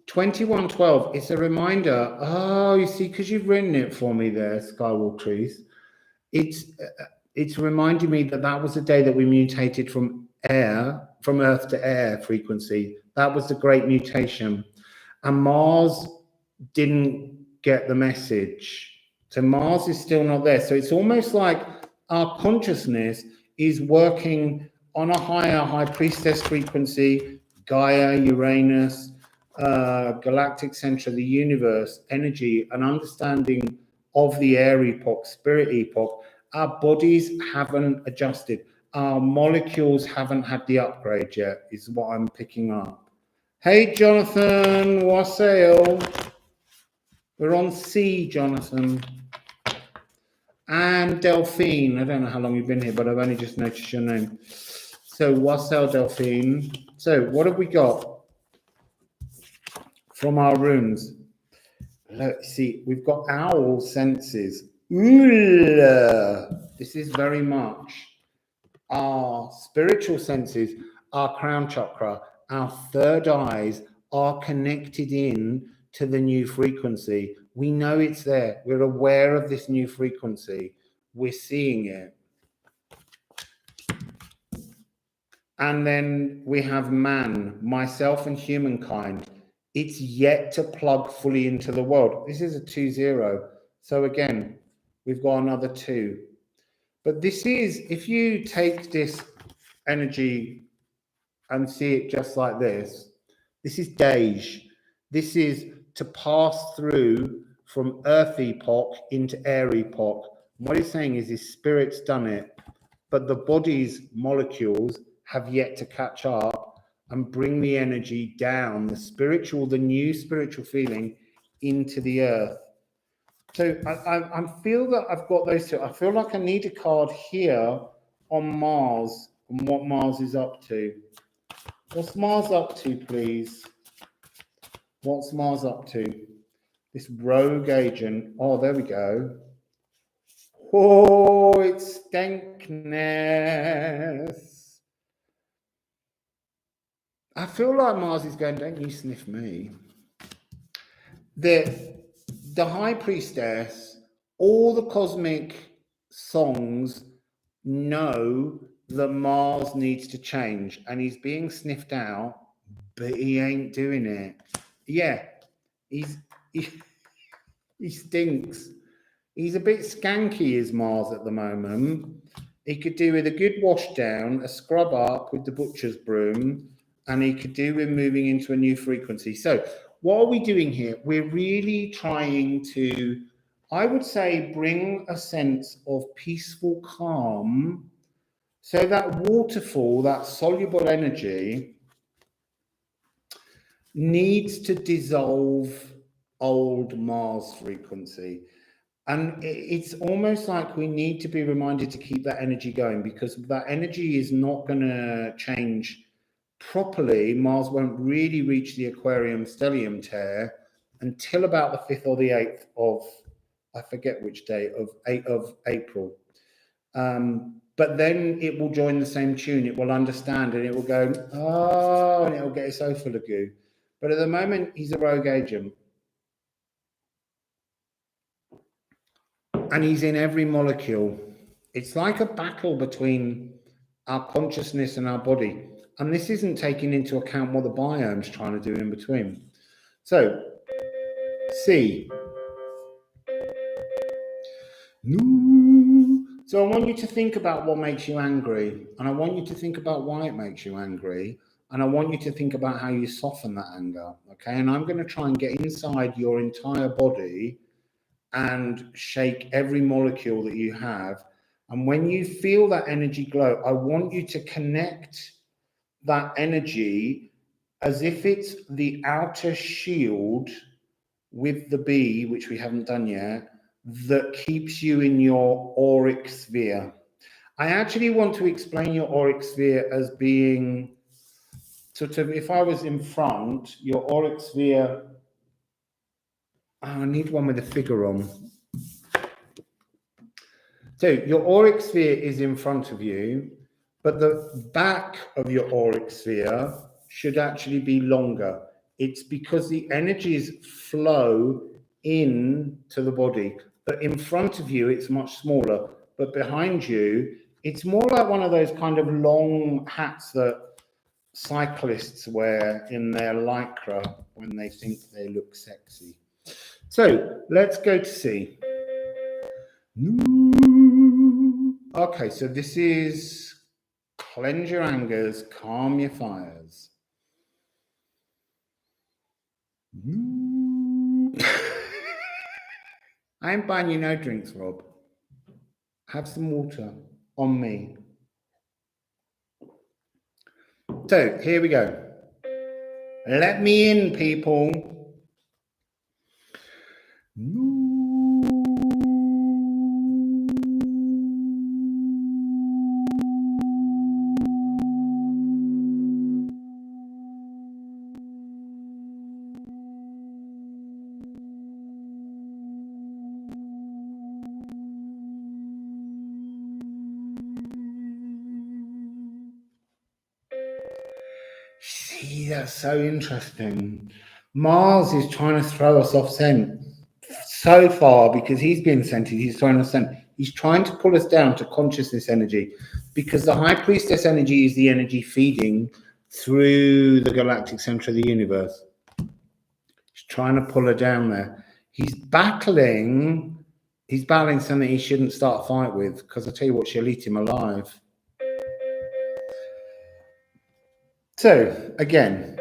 2112, it's a reminder. Oh, you see, because you've written it for me there, Skywalk Trees. It's reminding me that was the day that we mutated from Earth to air frequency. That was the great mutation. And Mars didn't get the message. So Mars is still not there. So it's almost like our consciousness is working on a higher High Priestess frequency, Gaia, Uranus, galactic center of the universe, energy, and understanding of the air epoch, spirit epoch. Our bodies haven't adjusted. Our molecules haven't had the upgrade yet, is what I'm picking up. Hey, Jonathan, Wassail. We're on C, Jonathan. And Delphine. I don't know how long you've been here, but I've only just noticed your name. So, Wassail, Delphine. So, what have we got from our runes? Let's see, we've got owl senses. This is very much our spiritual senses, our crown chakra, our third eyes are connected in to the new frequency. We know it's there. We're aware of this new frequency. We're seeing it. And then we have man, myself and humankind. It's yet to plug fully into the world. This is a 2-0. So again, we've got another 2. But this is, if you take this energy and see it just like this is Dej. This is to pass through from earth epoch into air epoch. What he's saying is his spirit's done it, but the body's molecules have yet to catch up and bring the energy down, the new spiritual feeling into the earth. So I feel that I've got those two. I feel like I need a card here on Mars and what Mars is up to. What's Mars up to, please? What's Mars up to? This rogue agent. Oh, there we go. Oh, it's stankness. I feel like Mars is going, don't you sniff me. The High Priestess, all the cosmic songs know that Mars needs to change and he's being sniffed out, but he ain't doing it. Yeah, he stinks. He's a bit skanky, is Mars at the moment. He could do with a good wash down, a scrub up with the butcher's broom, and he could do with moving into a new frequency. So what are we doing here? We're really trying to, I would say, bring a sense of peaceful calm. So that waterfall, that soluble energy, needs to dissolve old Mars frequency. And it's almost like we need to be reminded to keep that energy going, because that energy is not going to change properly. Mars won't really reach the Aquarium stellium tear until about the 5th or the 8th of, I forget which day, of April. But then it will join the same tune. It will understand and it will go, oh, and it will get so full of goo. But at the moment, he's a rogue agent. And he's in every molecule. It's like a battle between our consciousness and our body. And this isn't taking into account what the biome's trying to do in between. So, C. So I want you to think about what makes you angry. And I want you to think about why it makes you angry. And I want you to think about how you soften that anger. Okay. And I'm going to try and get inside your entire body and shake every molecule that you have. And when you feel that energy glow, I want you to connect that energy as if it's the outer shield with the B, which we haven't done yet, that keeps you in your auric sphere. I actually want to explain your auric sphere as being sort of, if I was in front, your auric sphere, I need one with a figure on. So your auric sphere is in front of you, but the back of your auric sphere should actually be longer. It's because the energies flow in to the body, but in front of you, it's much smaller. But behind you, it's more like one of those kind of long hats that cyclists wear in their lycra when they think they look sexy. So let's go to C. Okay, so this is cleanse your angers, calm your fires. I ain't buying you no drinks, Rob. Have some water on me. So here we go. Let me in, people. See, that's so interesting. Mars is trying to throw us off scent so far because he's been scented. He's throwing us scent. He's trying to pull us down to consciousness energy because the High Priestess energy is the energy feeding through the galactic center of the universe. He's trying to pull her down there. He's battling something he shouldn't start a fight with, because I tell you what, she'll eat him alive. So, again.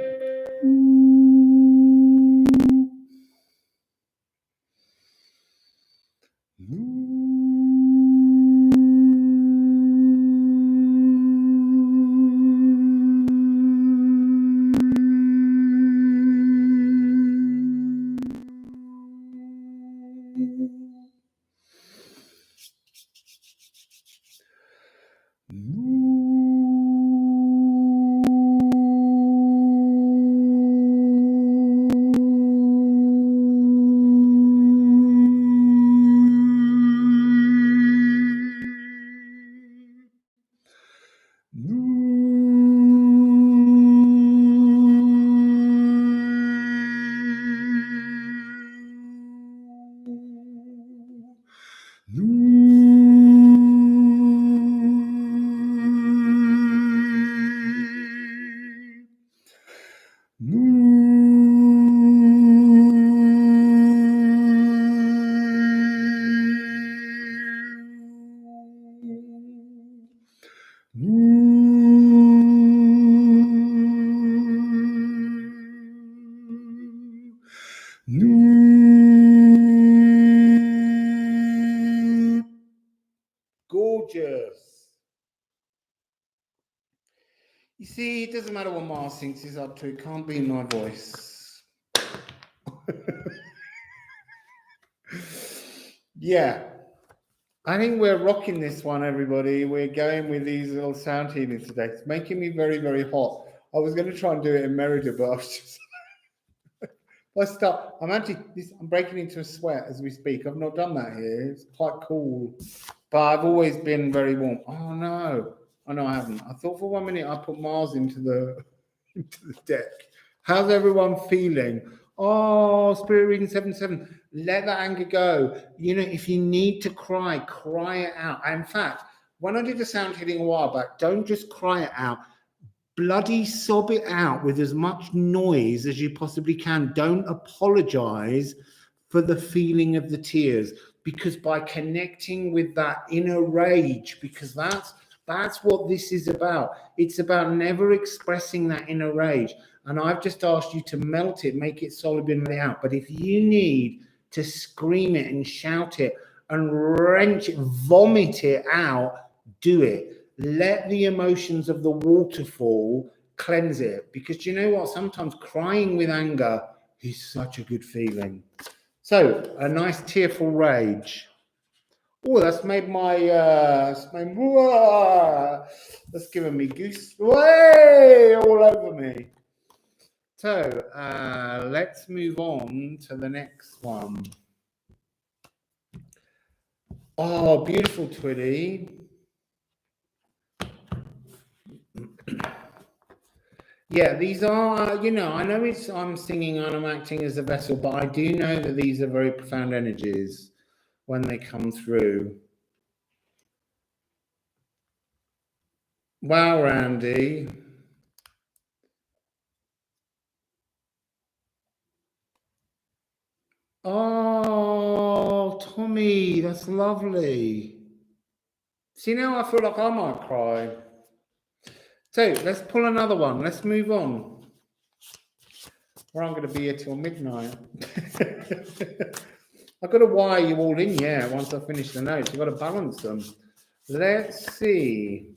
Gorgeous. You see, it doesn't matter what Mars thinks he's up to, it can't be in my voice. Yeah. I think we're rocking this one, everybody. We're going with these little sound healings today. It's making me very, very hot. I was going to try and do it in Merida, but I was just... Let's start. I'm breaking into a sweat as we speak. I've not done that here. It's quite cool. But I've always been very warm. Oh, no. Oh, no, I haven't. I thought for 1 minute I put Mars into the deck. How's everyone feeling? Oh, Spirit Reading 77. Let that anger go. You know, if you need to cry, cry it out. In fact, when I did the sound healing a while back, don't just cry it out. Bloody sob it out with as much noise as you possibly can. Don't apologize for the feeling of the tears, because by connecting with that inner rage, because that's what this is about. It's about never expressing that inner rage. And I've just asked you to melt it, make it solid and let it out. But if you need to scream it and shout it and wrench it, vomit it out, do it. Let the emotions of the waterfall cleanse it. Because you know what? Sometimes crying with anger is such a good feeling. So, a nice tearful rage. Oh, that's made my, that's given me goose way all over me. So, let's move on to the next one. Oh, beautiful Twitty. Yeah, these are, you know, I know I'm singing and I'm acting as a vessel, but I do know that these are very profound energies when they come through. Wow, Randy. Oh, Tommy, that's lovely. See, now I feel like I might cry. So let's pull another one. Let's move on. Or I'm going to be here till midnight. I've got to wire you all in, yeah, once I finish the notes. I've got to balance them. Let's see.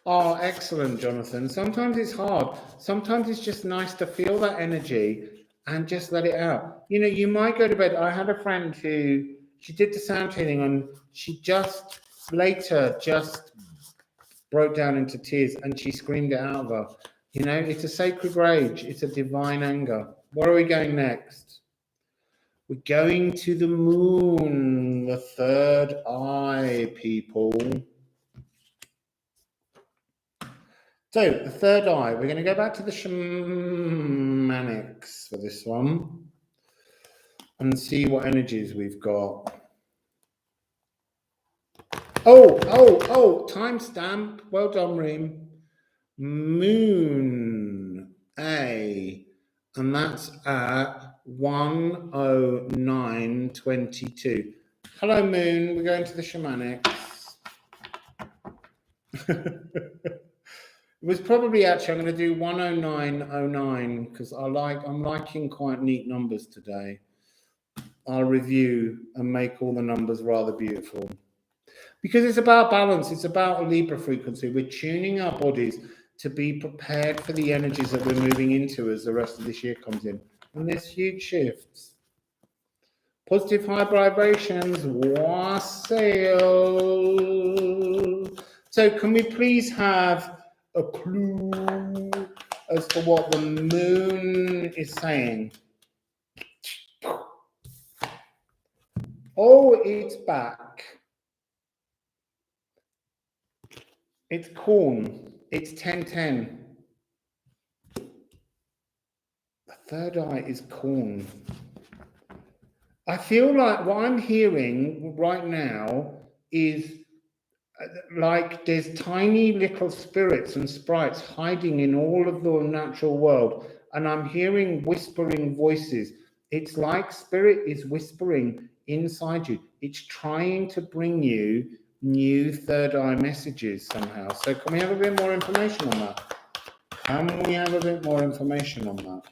Oh, excellent, Jonathan. Sometimes it's hard. Sometimes it's just nice to feel that energy and just let it out. You know, you might go to bed. I had a friend who, she did the sound healing and she just later just broke down into tears and she screamed it out of her. You know, it's a sacred rage. It's a divine anger. Where are we going next? We're going to the moon, the third eye, people. So, the third eye, we're going to go back to the shamanics for this one and see what energies we've got. Oh, timestamp. Well done, Reem. Moon A, and that's at 109:22. Hello, Moon. We're going to the shamanics. It was probably actually, I'm going to do 109:09 because I'm liking quite neat numbers today. I'll review and make all the numbers rather beautiful. Because it's about balance. It's about a Libra frequency. We're tuning our bodies to be prepared for the energies that we're moving into as the rest of this year comes in. And there's huge shifts. Positive high vibrations. Wassail. So can we please have a clue as to what the moon is saying? Oh, it's back. It's corn. It's 10:10. The third eye is corn. I feel like what I'm hearing right now is like there's tiny little spirits and sprites hiding in all of the natural world, and I'm hearing whispering voices. It's like spirit is whispering inside you. It's trying to bring you new third eye messages somehow. So can we have a bit more information on that? Can we have a bit more information on that?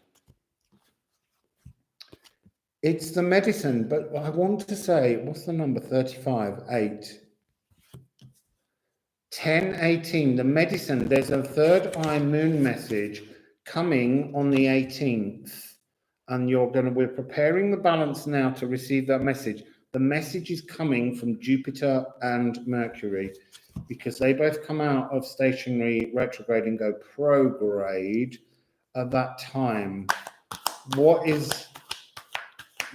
It's the medicine, but I want to say, what's the number? 35, 8. 10, 18, the medicine, there's a third eye moon message coming on the 18th. And we're preparing the balance now to receive that message. The message is coming from Jupiter and Mercury because they both come out of stationary retrograde and go prograde at that time. What is...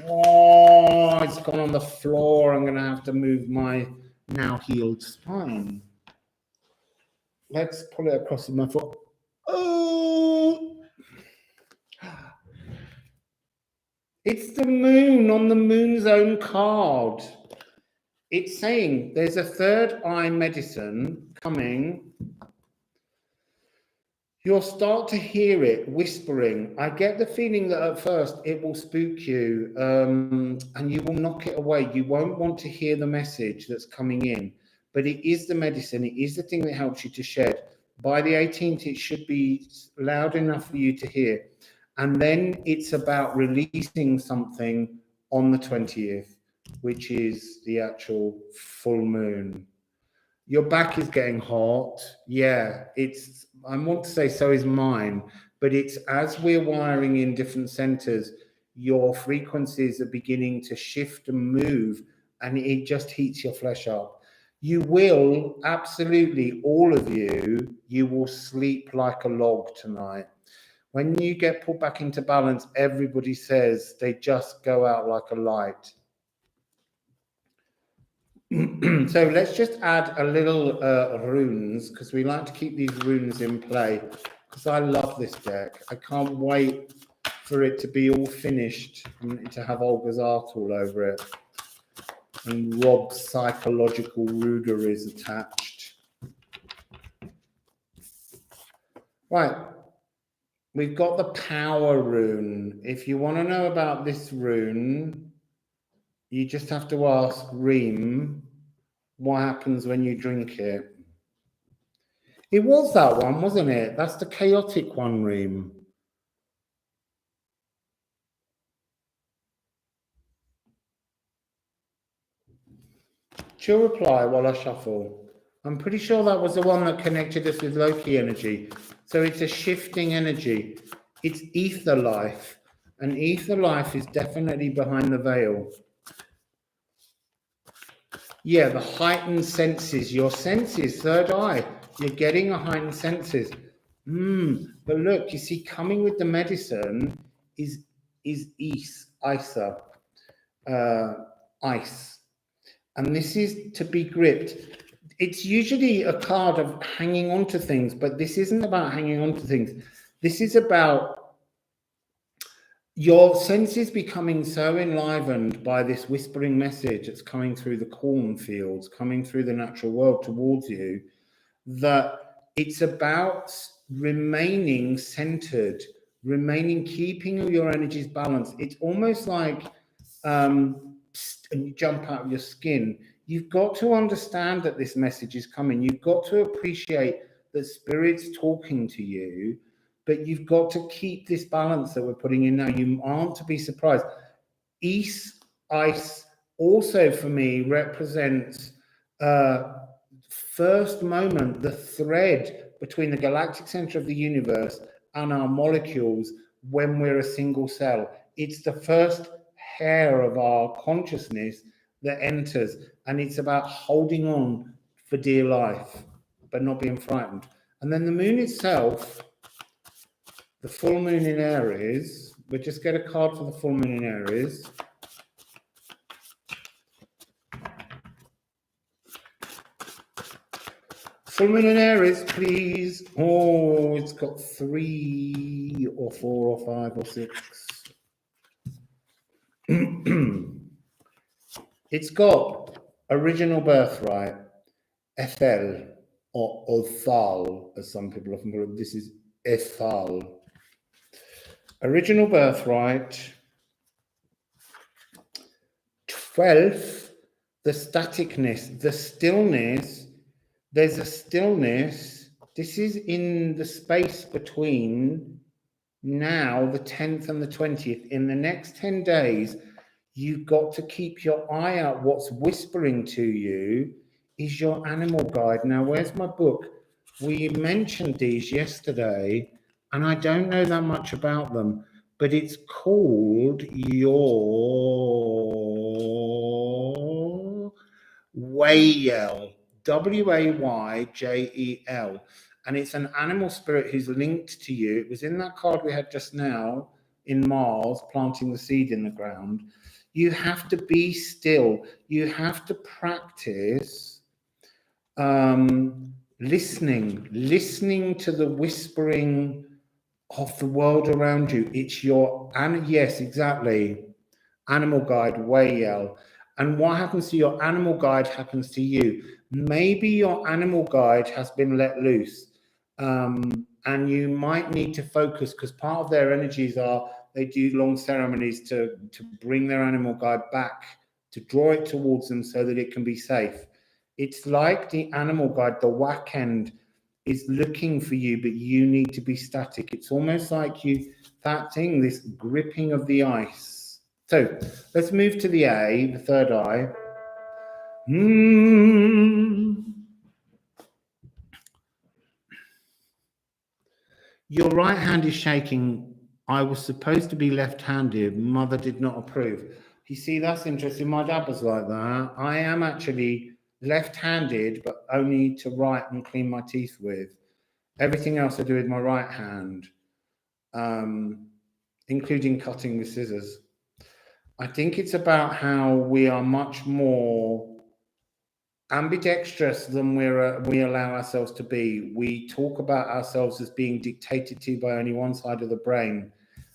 Oh, it's gone on the floor. I'm going to have to move my now healed spine. Let's pull it across with my foot. Oh! It's the moon on the moon's own card. It's saying there's a third eye medicine coming. You'll start to hear it whispering. I get the feeling that at first it will spook you and you will knock it away. You won't want to hear the message that's coming in, but it is the medicine. It is the thing that helps you to shed. By the 18th, it should be loud enough for you to hear. And then it's about releasing something on the 20th, which is the actual full moon. Your back is getting hot. Yeah, I want to say so is mine, but it's as we're wiring in different centers, your frequencies are beginning to shift and move, and it just heats your flesh up. You will, absolutely, all of you will sleep like a log tonight. When you get pulled back into balance, everybody says they just go out like a light. So let's just add a little runes, because we like to keep these runes in play, because I love this deck. I can't wait for it to be all finished and to have Olga's art all over it. And Rob's psychological ruder is attached. Right. We've got the power rune. If you want to know about this rune, you just have to ask Reem what happens when you drink it. It was that one, wasn't it? That's the chaotic one, Reem. She'll reply while I shuffle. I'm pretty sure that was the one that connected us with Loki energy. So it's a shifting energy. It's ether life. And ether life is definitely behind the veil. Yeah, the heightened senses. Your senses, third eye. You're getting a heightened senses. But look, you see, coming with the medicine is ice. And this is to be gripped. It's usually a card of hanging on to things, but this isn't about hanging on to things. This is about your senses becoming so enlivened by this whispering message that's coming through the cornfields, coming through the natural world towards you, that it's about remaining centered, keeping your energies balanced. It's almost like and you jump out of your skin. You've got to understand that this message is coming. You've got to appreciate that Spirit's talking to you, but you've got to keep this balance that we're putting in now. You aren't to be surprised. Ice also for me represents first moment, the thread between the galactic center of the universe and our molecules when we're a single cell. It's the first hair of our consciousness that enters, and it's about holding on for dear life, but not being frightened. And then the moon itself, the full moon in Aries, we'll just get a card for the full moon in Aries. Full moon in Aries, please. Oh, it's got 3 or 4 or 5 or 6. It's got original birthright, Ethel, or Othal, as some people often call it. This is Ethal. Original birthright. 12th, the staticness, the stillness. There's a stillness. This is in the space between now, the 10th and the 20th. In the next 10 days, you've got to keep your eye out. What's whispering to you is your animal guide. Now, where's my book? We mentioned these yesterday, and I don't know that much about them, but it's called your Wayel, Wayjel, and it's an animal spirit who's linked to you. It was in that card we had just now in Mars, planting the seed in the ground. You have to be still. You have to practice listening to the whispering of the world around you. It's your, and yes, exactly, animal guide, Wayel. And what happens to your animal guide happens to you. Maybe your animal guide has been let loose, and you might need to focus, because part of their energies are they do long ceremonies to bring their animal guide back, to draw it towards them so that it can be safe. It's like the animal guide, the whack end, is looking for you, but you need to be static. It's almost like that thing, this gripping of the ice. So let's move to the A, the third eye. Your right hand is shaking. I was supposed to be left-handed. Mother did not approve. You see, that's interesting. My dad was like that. I am actually left-handed, but only to write and clean my teeth with. Everything else I do with my right hand, including cutting with scissors. I think it's about how we are much more ambidextrous than we allow ourselves to be. We talk about ourselves as being dictated to by only one side of the brain.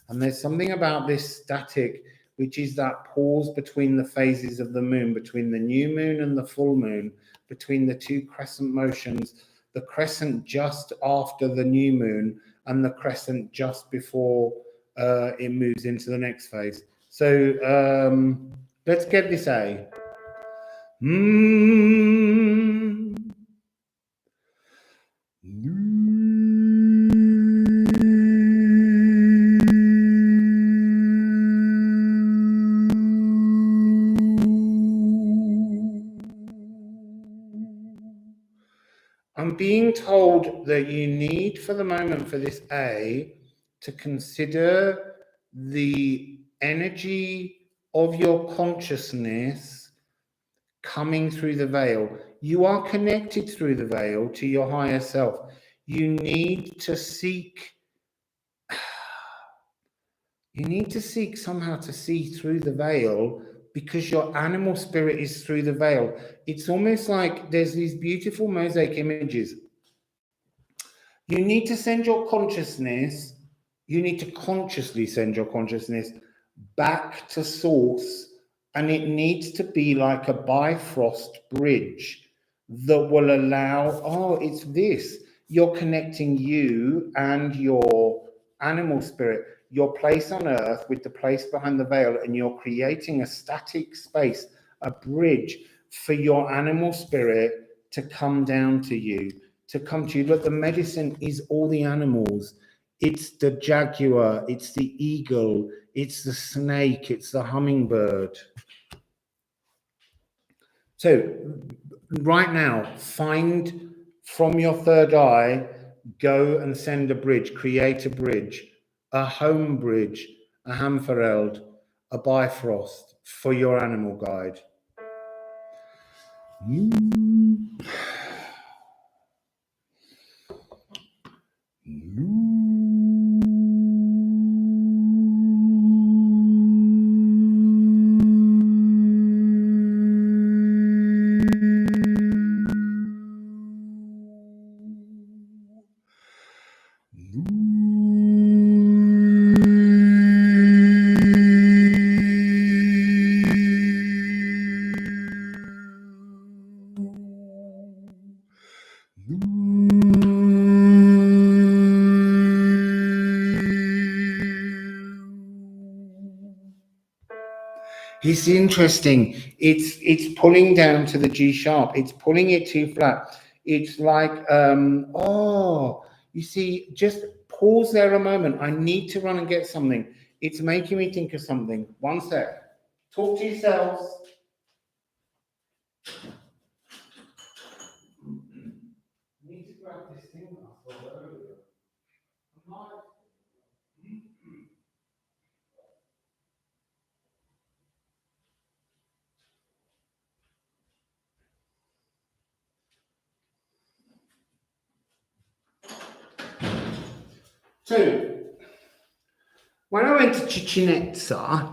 And there's something about this static, which is that pause between the phases of the moon, between the new moon and the full moon, between the two crescent motions, the crescent just after the new moon and the crescent just before it moves into the next phase. So let's get this A. I'm being told that you need, for the moment, for this A, to consider the energy of your consciousness coming through the veil. You are connected through the veil to your higher self. You need to seek somehow to see through the veil, because your animal spirit is through the veil. It's almost like there's these beautiful mosaic images. You need to send your consciousness, you need to consciously send your consciousness back to source, and it needs to be like a Bifrost bridge that will allow, it's this. You're connecting you and your animal spirit, your place on earth with the place behind the veil, and you're creating a static space, a bridge for your animal spirit to come down to you, to come to you. Look, the medicine is all the animals. It's the jaguar, it's the eagle, it's the snake, it's the hummingbird. So right now, find from your third eye, go and send a bridge, create a bridge, a home bridge, a Hamfereld, a Bifrost for your animal guide. It's interesting. It's pulling down to the G sharp. It's pulling it too flat. It's like, oh, you see, just pause there a moment. I need to run and get something. It's making me think of something. One sec. Talk to yourselves. I need to grab this thing I saw earlier. So, when I went to Chichen Itza,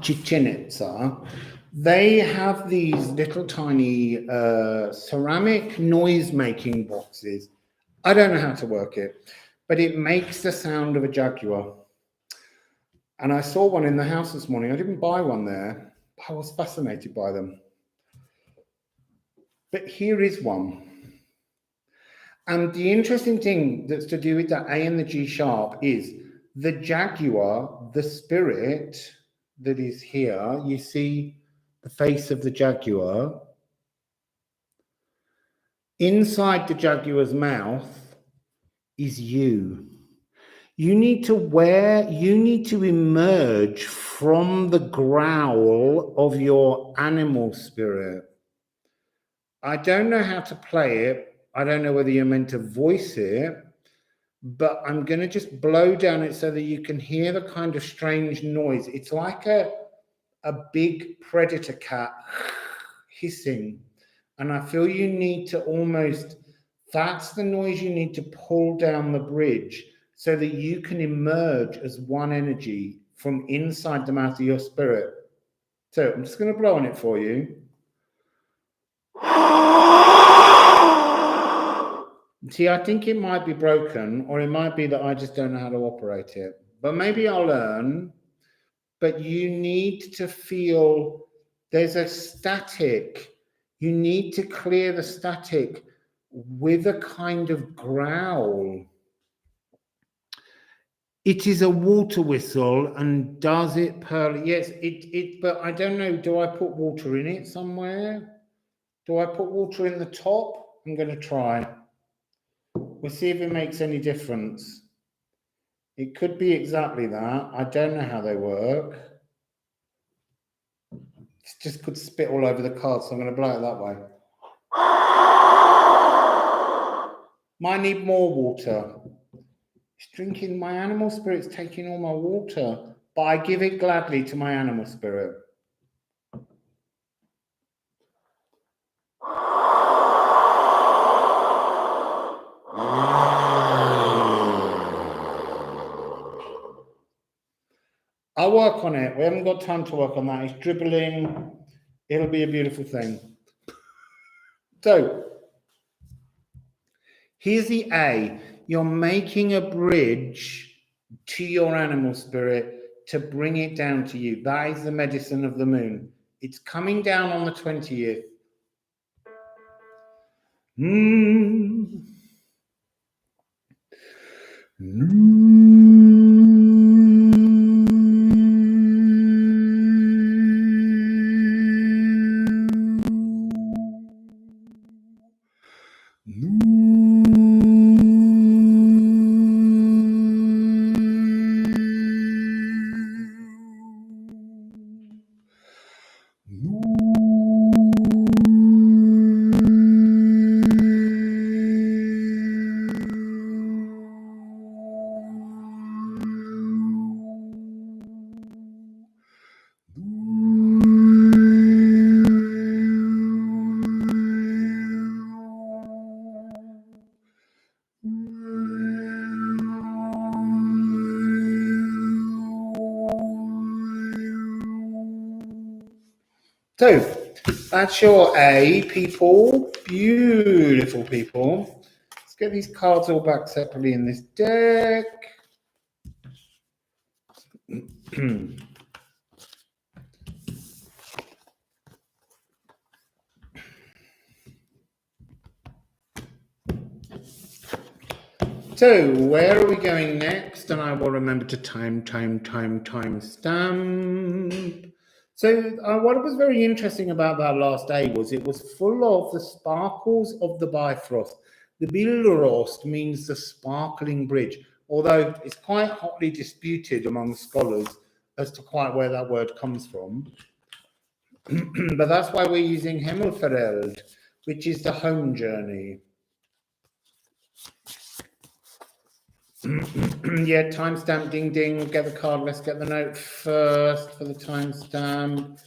they have these little tiny ceramic noise-making boxes. I don't know how to work it, but it makes the sound of a jaguar. And I saw one in the house this morning. I didn't buy one there. I was fascinated by them. But here is one. And the interesting thing that's to do with that A and the G sharp is the jaguar, the spirit that is here. You see the face of the jaguar. Inside the jaguar's mouth is you. You need to emerge from the growl of your animal spirit. I don't know how to play it. I don't know whether you're meant to voice it, but I'm going to just blow down it so that you can hear the kind of strange noise. It's like a big predator cat hissing. And I feel you need to almost, that's the noise you need to pull down the bridge so that you can emerge as one energy from inside the mouth of your spirit. So I'm just going to blow on it for you. See, I think it might be broken, or it might be that I just don't know how to operate it. But maybe I'll learn. But you need to feel there's a static. You need to clear the static with a kind of growl. It is a water whistle, and does it purr? Yes, but I don't know. Do I put water in it somewhere? Do I put water in the top? I'm going to try. We'll see if it makes any difference. It could be exactly that. I don't know how they work. It just could spit all over the card, so I'm going to blow it that way. Might need more water. It's drinking my animal spirit's taking all my water, but I give it gladly to my animal spirit. I'll work on it. We haven't got time to work on that. It's dribbling. It'll be a beautiful thing. So, here's the A. You're making a bridge to your animal spirit to bring it down to you. That is the medicine of the moon. It's coming down on the 20th. So, that's your A, people. Beautiful people. Let's get these cards all back separately in this deck. So, where are we going next? And I will remember to time stamp. So what was very interesting about that last day was it was full of the sparkles of the Bifrost. The Bilrost means the sparkling bridge, although it's quite hotly disputed among scholars as to quite where that word comes from. But that's why we're using Himmelfeld, which is the home journey. Yeah, timestamp, ding, ding, get the card. Let's get the note first for the timestamp.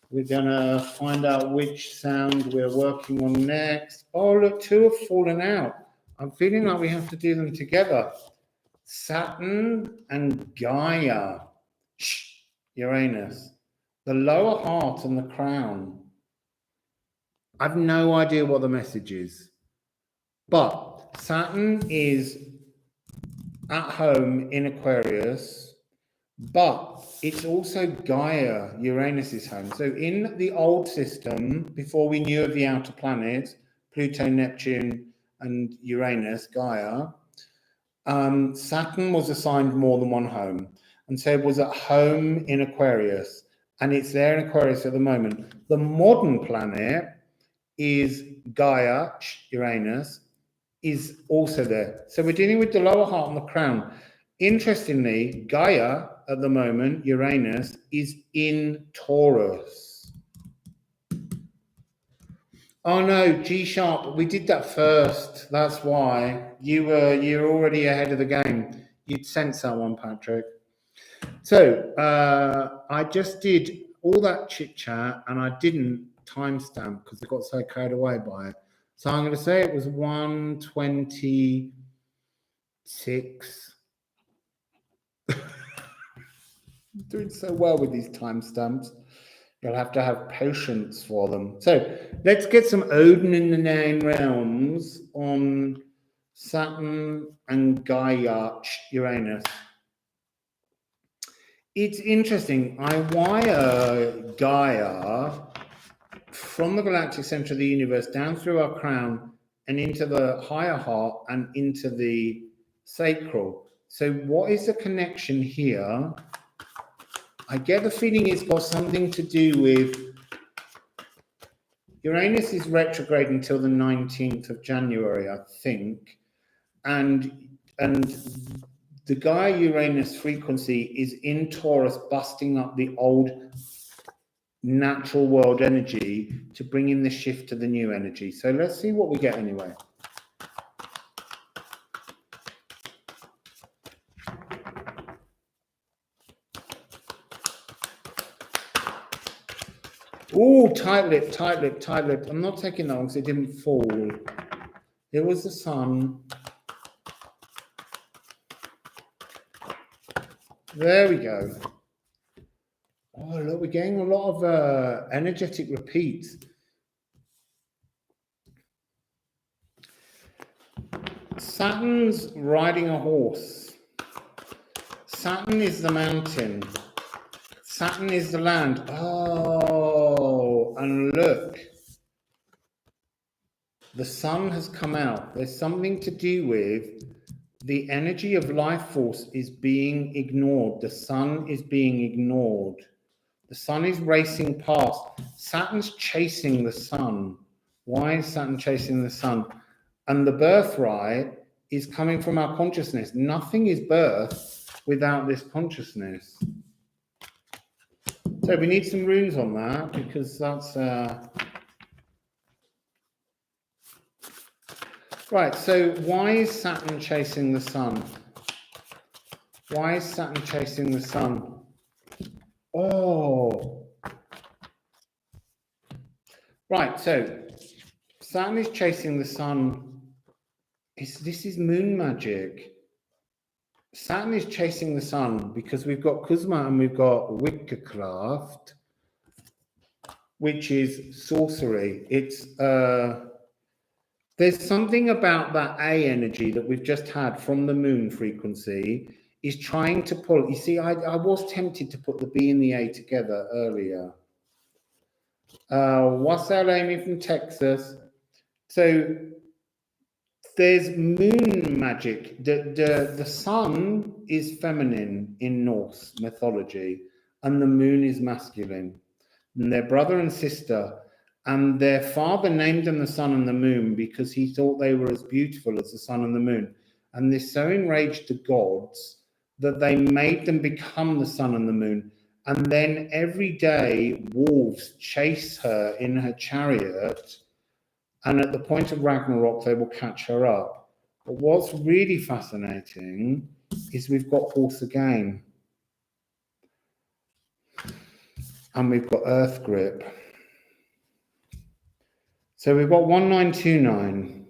We're going to find out which sound we're working on next. Oh, look, two have fallen out. I'm feeling like we have to do them together. Saturn and Gaia. Uranus. The lower heart and the crown. I've no idea what the message is. But Saturn is at home in Aquarius, but it's also Gaia, Uranus's home. So in the old system, before we knew of the outer planets, Pluto, Neptune, and Uranus, Gaia, Saturn was assigned more than one home. And so it was at home in Aquarius, and it's there in Aquarius at the moment. The modern planet is Gaia, Uranus, is also there. So we're dealing with the lower heart and the crown. Interestingly, Gaia at the moment, Uranus, is in Taurus. Oh no, G sharp. We did that first. That's why you're already ahead of the game. You'd sense that one, Patrick. So I just did all that chit chat and I didn't timestamp because I got so carried away by it. So I'm going to say it was 1:26. Doing so well with these timestamps. You'll have to have patience for them. So let's get some Odin in the 9 realms on Saturn and Gaia, Uranus. It's interesting. I wire Gaia from the galactic center of the universe down through our crown and into the higher heart and into the sacral. So what is the connection here? I get the feeling it's got something to do with Uranus is retrograde until the 19th of January, I think. And the Gaia Uranus frequency is in Taurus, busting up the old natural world energy to bring in the shift to the new energy. So let's see what we get anyway. Oh, tight lip, tight lip, tight lip. I'm not taking that one because it didn't fall. There was the sun. There we go. Oh, look, we're getting a lot of energetic repeats. Saturn's riding a horse. Saturn is the mountain. Saturn is the land. Oh, and look. The sun has come out. There's something to do with the energy of life force is being ignored. The sun is being ignored. The sun is racing past. Saturn's chasing the sun. Why is Saturn chasing the sun? And the birthright is coming from our consciousness. Nothing is birthed without this consciousness. So we need some runes on that because that's... Right, so why is Saturn chasing the sun? Why is Saturn chasing the sun? Oh. Right, so Saturn is chasing the sun. This is moon magic. Saturn is chasing the sun because we've got Kuzma and we've got Witchcraft, which is sorcery. It's there's something about that A energy that we've just had from the moon frequency is trying to pull. You see, I was tempted to put the B and the A together earlier. Wassail Amy from Texas. So there's moon magic. The sun is feminine in Norse mythology, and the moon is masculine. and their brother and sister, and their father named them the sun and the moon because he thought they were as beautiful as the sun and the moon. And this so enraged the gods that they made them become the sun and the moon. And then every day wolves chase her in her chariot, and at the point of Ragnarok they will catch her up. But what's really fascinating is we've got horse again, and we've got earth grip. So we've got 1929.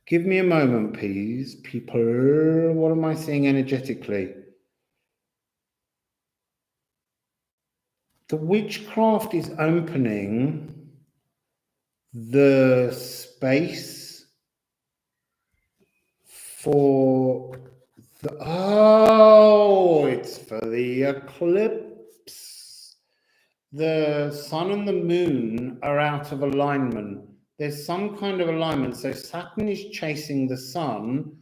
Give me a moment, please, people. What am I seeing energetically? The witchcraft is opening the space for the, oh, it's for the eclipse. The sun and the moon are out of alignment. There's some kind of alignment. So Saturn is chasing the sun,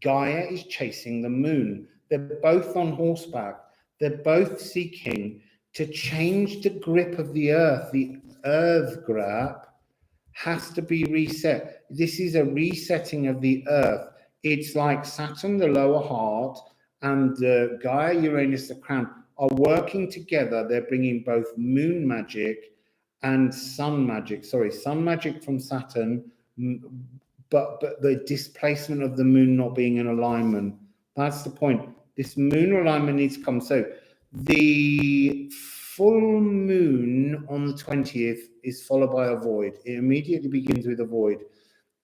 Gaia is chasing the moon. They're both on horseback. They're both seeking to change the grip of the earth. The earth grip has to be reset. This is a resetting of the earth. It's like Saturn, the lower heart, and Gaia, Uranus, the crown, are working together. They're bringing both moon magic and sun magic. Sorry, sun magic from Saturn, but the displacement of the moon not being in alignment. That's the point. This moon alignment needs to come. So the full moon on the 20th is followed by a void. It immediately begins with a void.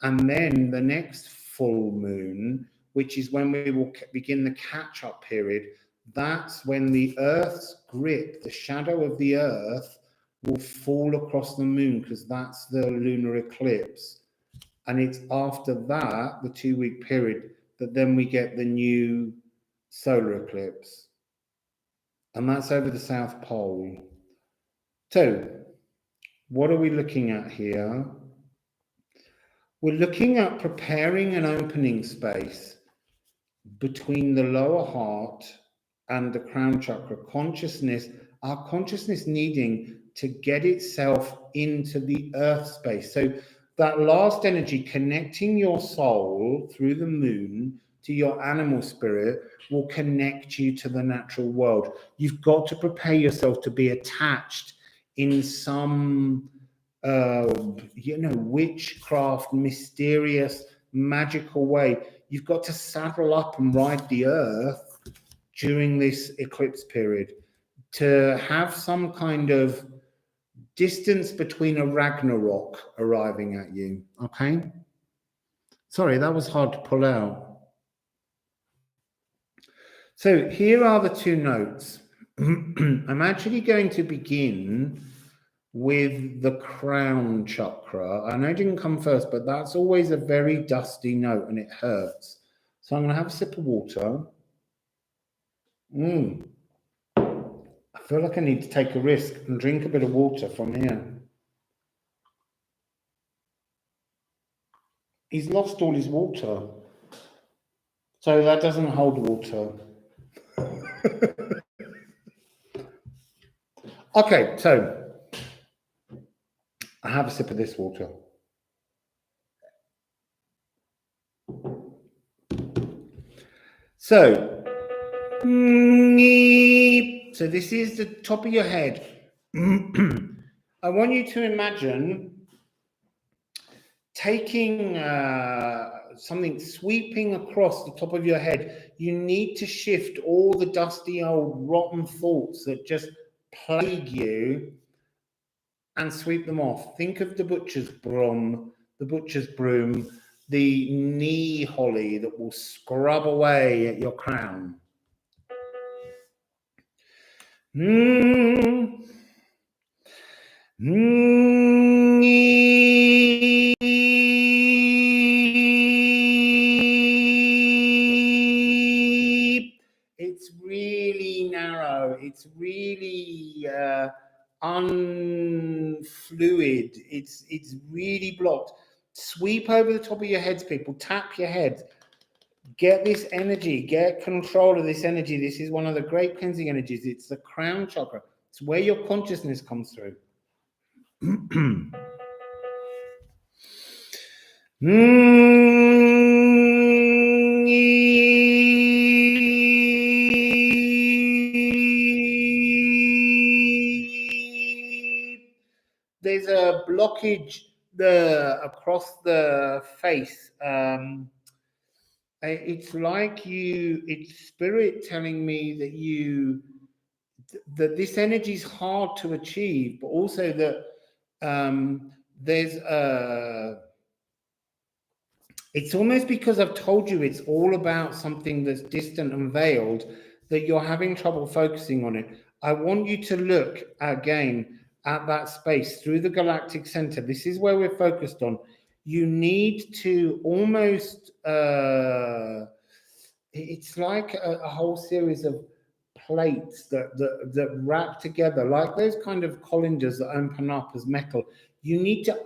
And then the next full moon, which is when we will begin the catch-up period, that's when the Earth's grip, the shadow of the Earth, will fall across the moon, because that's the lunar eclipse. And it's after that, the 2-week period, that then we get the new solar eclipse. And that's over the South Pole. So, what are we looking at here? We're looking at preparing an opening space between the lower heart and the crown chakra. Consciousness, our consciousness needing to get itself into the earth space. So that last energy connecting your soul through the moon to your animal spirit will connect you to the natural world. You've got to prepare yourself to be attached in some witchcraft, mysterious, magical way. You've got to saddle up and ride the earth during this eclipse period to have some kind of distance between a Ragnarok arriving at you. Okay? Sorry, that was hard to pull out. So here are the 2 notes. I'm actually going to begin with the crown chakra. I know it didn't come first, but that's always a very dusty note and it hurts. So I'm going to have a sip of water. I feel like I need to take a risk and drink a bit of water from here. He's lost all his water. So that doesn't hold water. Okay, so I have a sip of this water. So this is the top of your head. I want you to imagine taking something, sweeping across the top of your head. You need to shift all the dusty old rotten thoughts that just plague you and sweep them off. Think of the butcher's broom, the knee holly that will scrub away at your crown. It's really narrow. It's really unfluid. It's really blocked. Sweep over the top of your heads, people. Tap your head. Get this energy. Get control of this energy. This is one of the great cleansing energies. It's the crown chakra. It's where your consciousness comes through. There's a blockage across the face. It's like it's spirit telling me that this energy is hard to achieve, but also that there's it's almost because I've told you it's all about something that's distant and veiled that you're having trouble focusing on it. I want you to look again at that space through the galactic center. This is where we're focused on. You need to almost, it's like a whole series of plates that wrap together, like those kind of colanders that open up as metal. You need to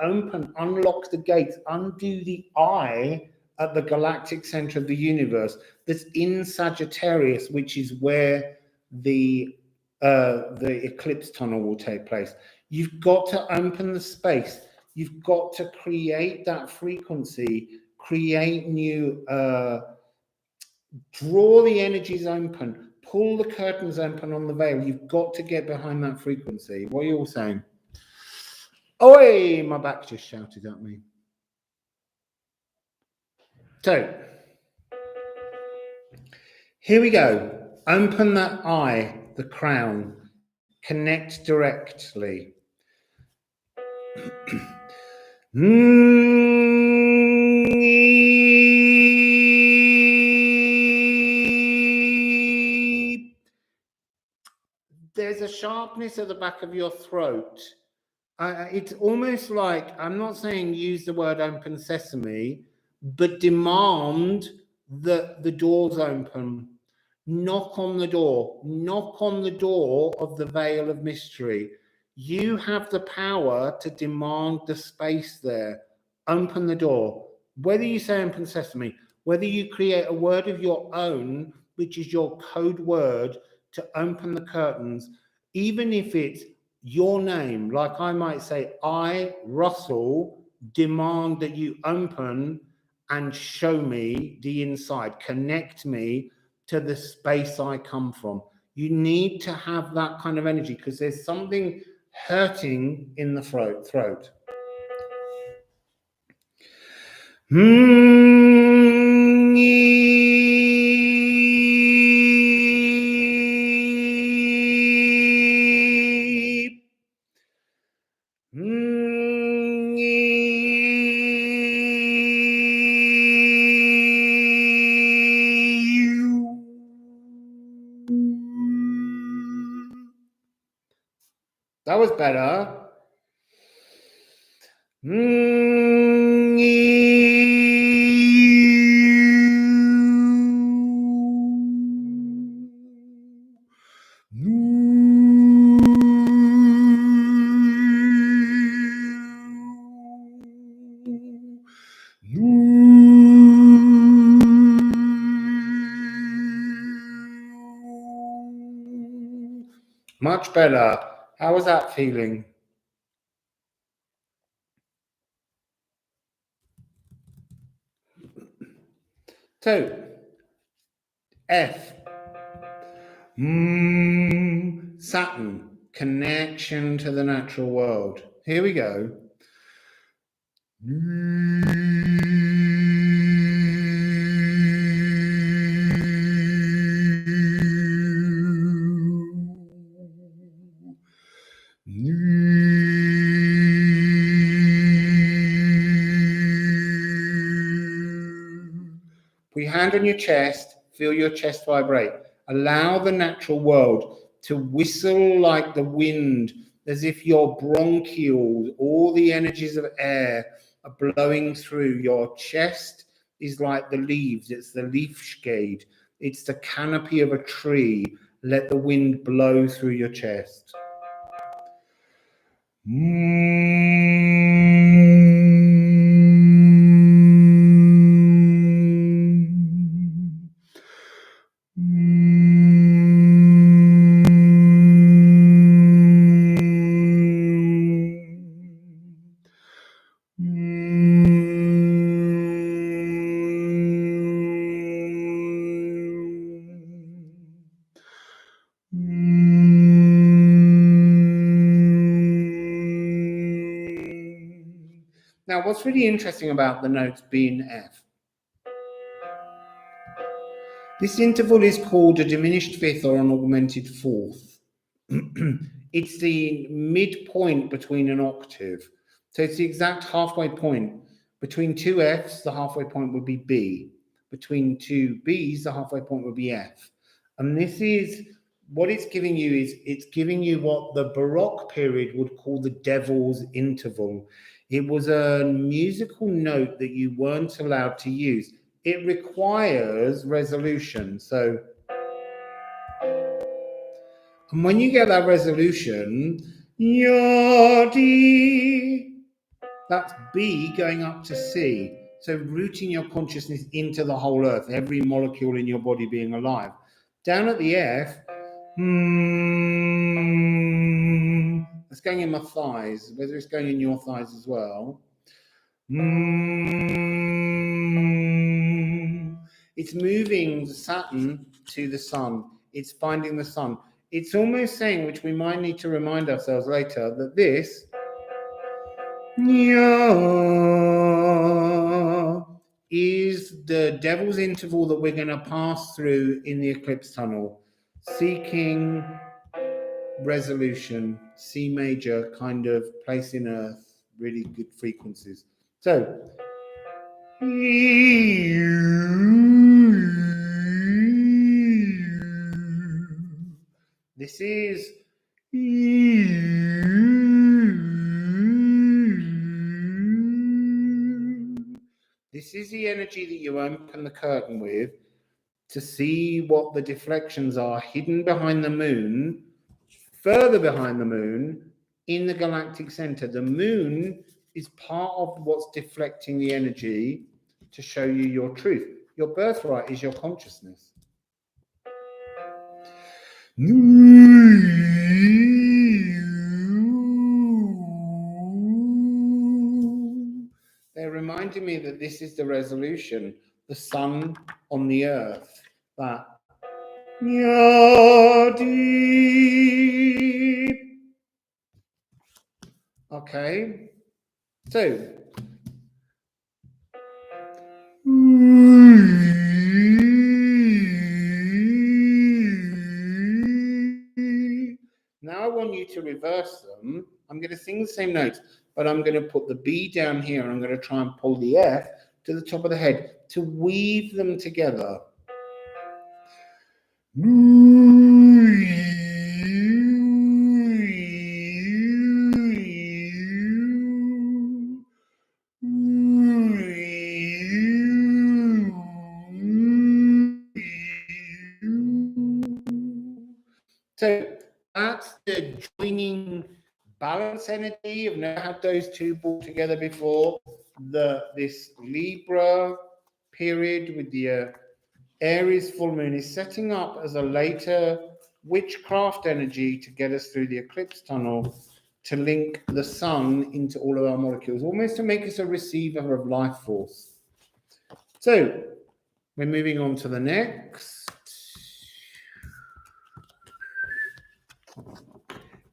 unlock the gates, undo the eye at the galactic center of the universe that's in Sagittarius, which is where the eclipse tunnel will take place. You've got to open the space. You've got to create that frequency, create new, draw the energies open, pull the curtains open on the veil. You've got to get behind that frequency. What are you all saying? Oi, my back just shouted at me. So, here we go. Open that eye, the crown. Connect directly. There's a sharpness at the back of your throat. It's almost like, I'm not saying use the word open sesame, but demand that the doors open. Knock on the door. Knock on the door of the veil of mystery. You have the power to demand the space there. Open the door. Whether you say open sesame, whether you create a word of your own, which is your code word to open the curtains, even if it's your name, like I might say, I, Russell, demand that you open and show me the inside, connect me to the space I come from. You need to have that kind of energy because there's something hurting in the throat. That was better. Much better. How was that feeling? So, F. Saturn. Connection to the natural world. Here we go. Put your hand on your chest, feel your chest vibrate. Allow the natural world to whistle like the wind, as if your bronchioles, all the energies of air are blowing through. Your chest is like the leaves, it's the leafskade, it's the canopy of a tree. Let the wind blow through your chest. Now, what's really interesting about the notes B and F, this interval is called a diminished fifth or an augmented fourth. It's the midpoint between an octave. So it's the exact halfway point. Between two Fs, the halfway point would be B. Between two Bs, the halfway point would be F. And this is, what it's giving you is, it's giving you what the Baroque period would call the devil's interval. It was a musical note that you weren't allowed to use. It requires resolution. So, and when you get that resolution, that's B going up to C. So rooting your consciousness into the whole earth, every molecule in your body being alive. Down at the F, it's going in my thighs, whether it's going in your thighs as well. It's moving Saturn to the sun. It's finding the sun. It's almost saying, which we might need to remind ourselves later, that this is the devil's interval that we're going to pass through in the eclipse tunnel, seeking resolution, C major kind of place in Earth, really good frequencies. So, this is the energy that you open the curtain with to see what the deflections are hidden behind the moon, further behind the moon, in the galactic center. The moon is part of what's deflecting the energy to show you your truth. Your birthright is your consciousness. They're reminding me that this is the resolution, the sun on the earth, that okay, so now I want you to reverse them. I'm going to sing the same notes, but I'm going to put the B down here and I'm going to try and pull the F to the top of the head to weave them together. So that's the joining balance energy. I've never had those two brought together before. This Libra period with the Aries full moon is setting up as a later witchcraft energy to get us through the eclipse tunnel, to link the sun into all of our molecules, almost to make us a receiver of life force. So we're moving on to the next.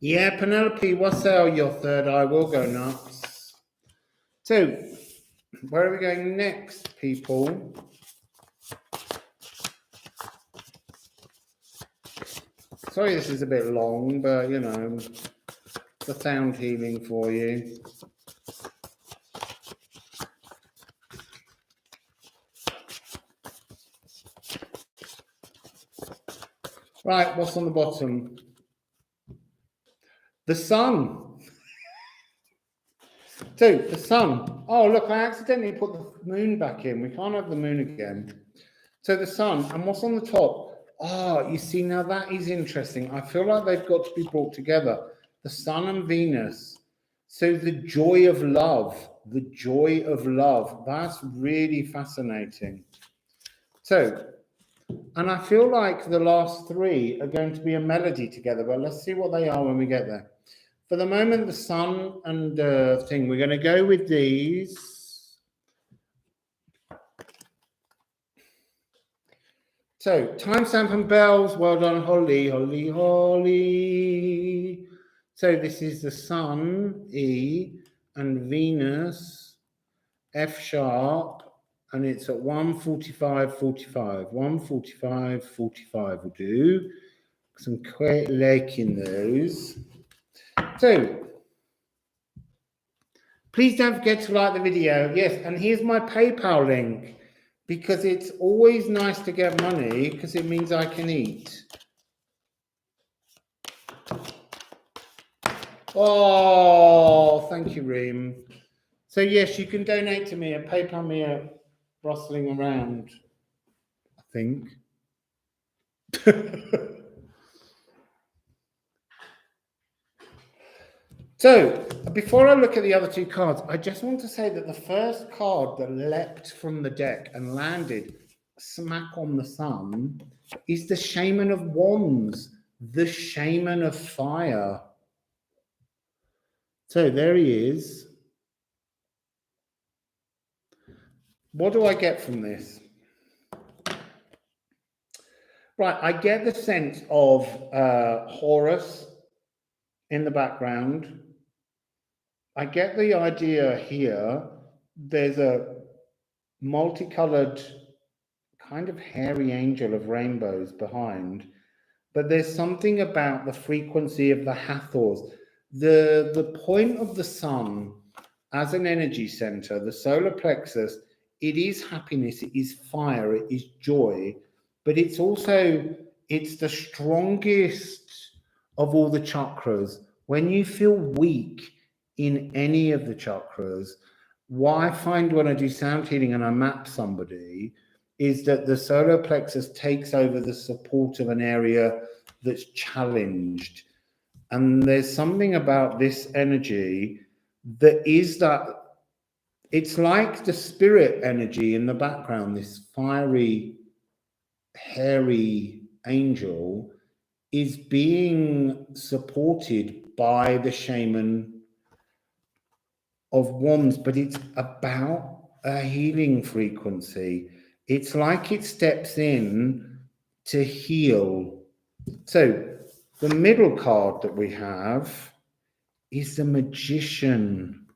Yeah, Penelope, Wassail, your third eye will go nuts. So, where are we going next, people? Sorry this is a bit long, but, you know, the sound healing for you. Right, what's on the bottom? The sun. So, the sun. Oh, look, I accidentally put the moon back in. We can't have the moon again. So, the sun. And what's on the top? Oh, you see, now that is interesting. I feel like they've got to be brought together. The sun and Venus. So, the joy of love. The joy of love. That's really fascinating. So, and I feel like the last three are going to be a melody together, but let's see what they are when we get there. For the moment, the sun and thing, we're going to go with these. So, timestamp and bells, well done, Holly, Holly, Holly. So this is the sun, E, and Venus, F sharp, and it's at 1:45:45. 1:45:45 will do. I'm quite liking those. So, please don't forget to like the video. Yes, and here's my PayPal link, because it's always nice to get money because it means I can eat. Oh, thank you, Reem. So yes, you can donate to me and PayPal me at rustling around, I think. So, before I look at the other two cards, I just want to say that the first card that leapt from the deck and landed smack on the sun is the Shaman of Wands, the Shaman of Fire. So there he is. What do I get from this? Right, I get the sense of Horus in the background. I get the idea here. There's a multicolored kind of hairy angel of rainbows behind, but there's something about the frequency of the Hathors. The point of the sun as an energy center, the solar plexus, it is happiness, it is fire, it is joy, but it's the strongest of all the chakras. When you feel weak in any of the chakras, what I find when I do sound healing and I map somebody is that the solar plexus takes over the support of an area that's challenged. And there's something about this energy that it's like the spirit energy in the background, this fiery, hairy angel is being supported by the Shaman of Wands, but it's about a healing frequency. It's like it steps in to heal. So the middle card that we have is the Magician.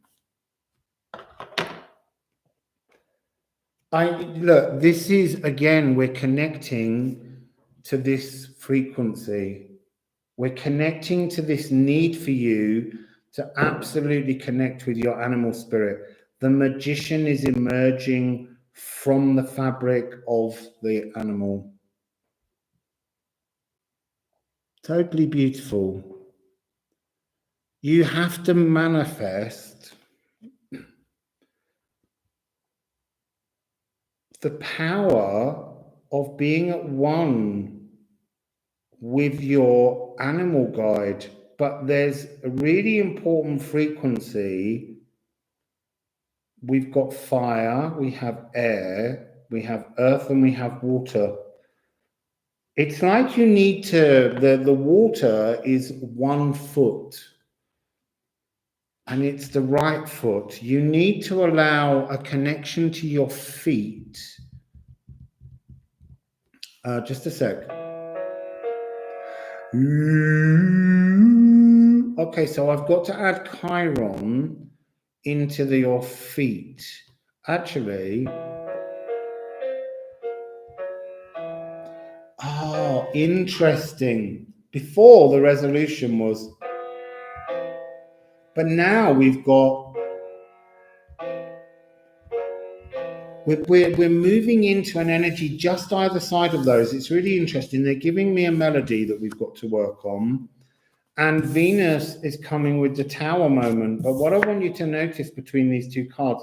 Look, this is, again, we're connecting to this frequency. We're connecting to this need for you to absolutely connect with your animal spirit. The Magician is emerging from the fabric of the animal. Totally beautiful. You have to manifest the power of being at one with your animal guide, but there's a really important frequency. We've got fire, we have air, we have earth, and we have water. It's like you need to, the water is 1 foot, and it's the right foot. You need to allow a connection to your feet. Just a sec. Okay, so I've got to add Chiron into your feet. Actually, oh, interesting. Before the resolution was, but now we've got, we're moving into an energy just either side of those. It's really interesting. They're giving me a melody that we've got to work on. And Venus is coming with the Tower moment. But what I want you to notice between these two cards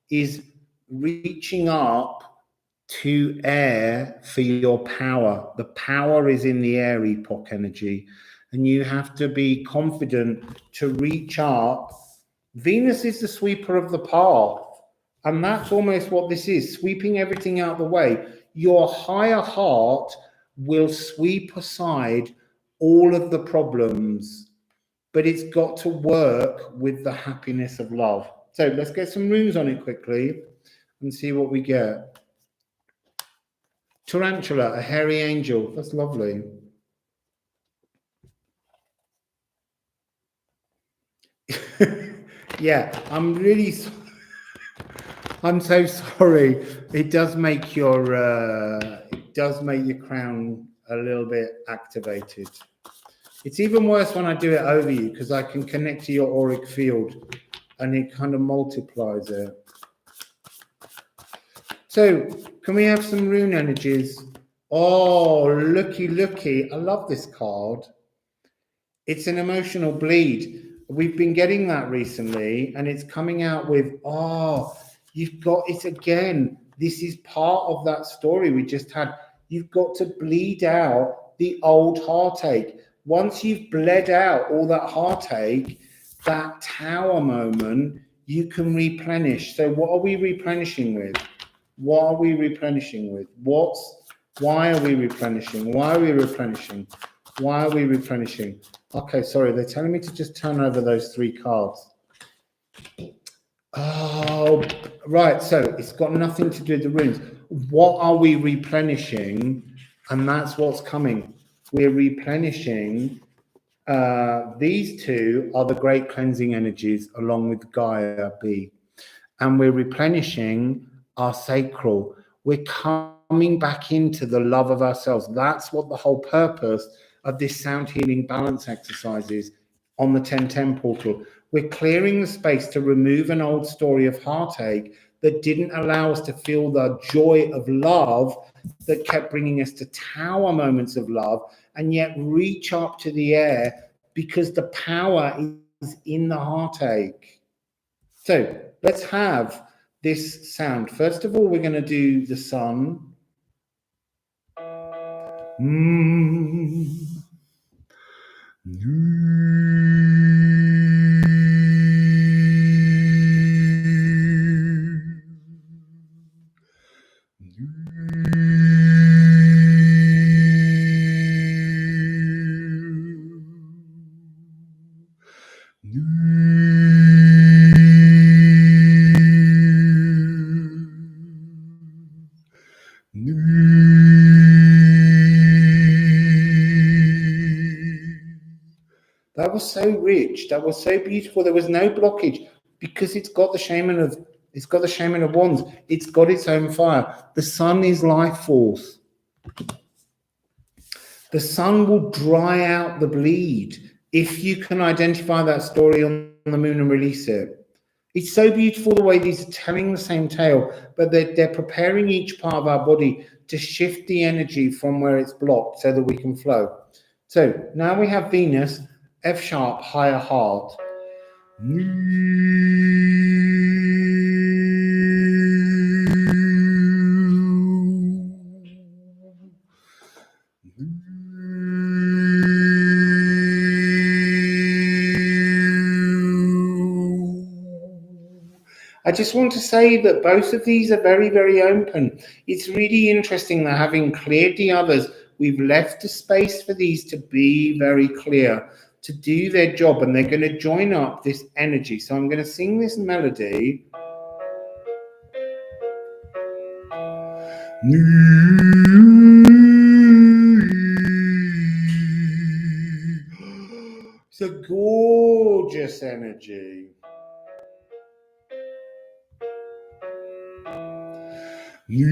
is reaching up to air for your power. The power is in the air epoch energy. And you have to be confident to reach up. Venus is the sweeper of the path. And that's almost what this is, sweeping everything out of the way. Your higher heart will sweep aside all of the problems, but it's got to work with the happiness of love. So let's get some runes on it quickly and see what we get. Tarantula, a hairy angel. That's lovely. Yeah, I'm really I'm so sorry. It does make your crown a little bit activated. It's even worse when I do it over you because I can connect to your auric field and it kind of multiplies it. So can we have some rune energies? Oh, looky. I love this card. It's an emotional bleed. We've been getting that recently, and it's coming out with, oh, you've got it again. This is part of that story we just had. You've got to bleed out the old heartache. Once you've bled out all that heartache, that tower moment, you can replenish. So what are we replenishing with? What are we replenishing with? Why are we replenishing? Why are we replenishing? Why are we replenishing? Okay, sorry, they're telling me to just turn over those 3 cards. Oh, right, so it's got nothing to do with the runes. What are we replenishing? And that's what's coming. We're replenishing. These 2 are the great cleansing energies along with Gaia B. And we're replenishing our sacral. We're coming back into the love of ourselves. That's what the whole purpose of this sound healing balance exercise is on the 1010 portal. We're clearing the space to remove an old story of heartache that didn't allow us to feel the joy of love that kept bringing us to tower moments of love and yet reach up to the air because the power is in the heartache. So let's have this sound. First of all, we're going to do the sun. That was so rich. That was so beautiful. There was no blockage because it's got the shaman of wands. It's got its own fire. The sun is life force. The sun will dry out the bleed if you can identify that story on the moon and release it. It's so beautiful the way these are telling the same tale, but they're preparing each part of our body to shift the energy from where it's blocked so that we can flow. So now we have Venus, F sharp, higher heart. I just want to say that both of these are very, very open. It's really interesting that having cleared the others, we've left a space for these to be very clear, to do their job, and they're going to join up this energy. So I'm going to sing this melody. It's a gorgeous energy. The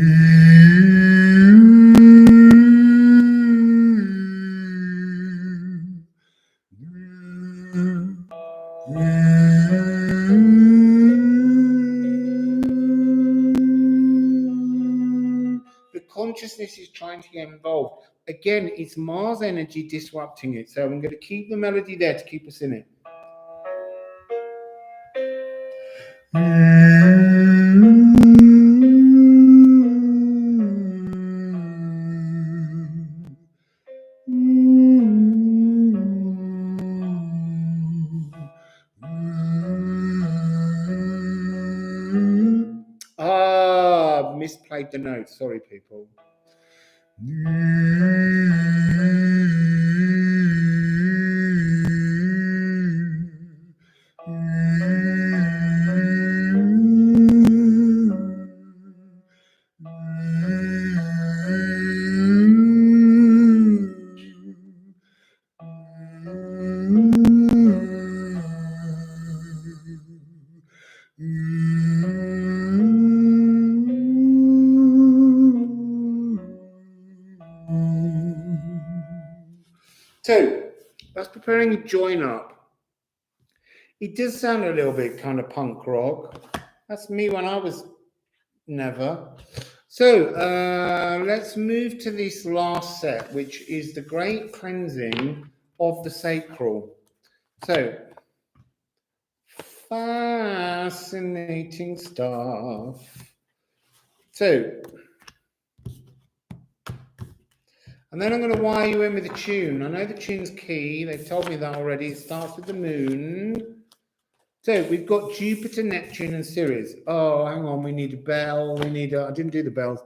consciousness is trying to get involved. Again, it's Mars energy disrupting it. So I'm going to keep the melody there to keep us in it. Misplayed the note. Sorry, people. So that's preparing a join up. It does sound a little bit kind of punk rock. That's me when I was never. So let's move to this last set, which is the great cleansing of the sacral. So fascinating stuff. So, and then I'm going to wire you in with a tune. I know the tune's key. They've told me that already. It starts with the moon. So we've got Jupiter, Neptune, and Ceres. Oh, hang on. We need a bell. We need a... I didn't do the bells.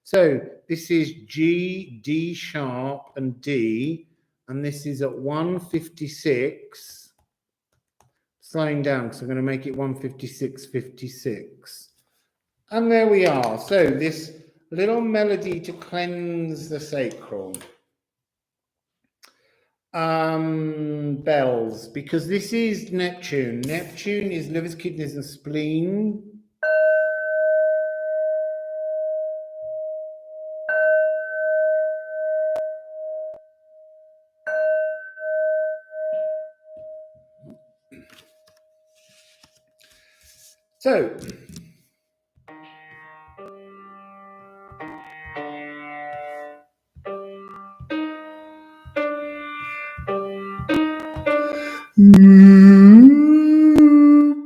So this is G, D sharp, and D. And this is at 156. Slowing down because I'm going to make it 156.56. And there we are. So this little melody to cleanse the sacral. Bells, because this is Neptune. Neptune is livers, kidneys, and spleen.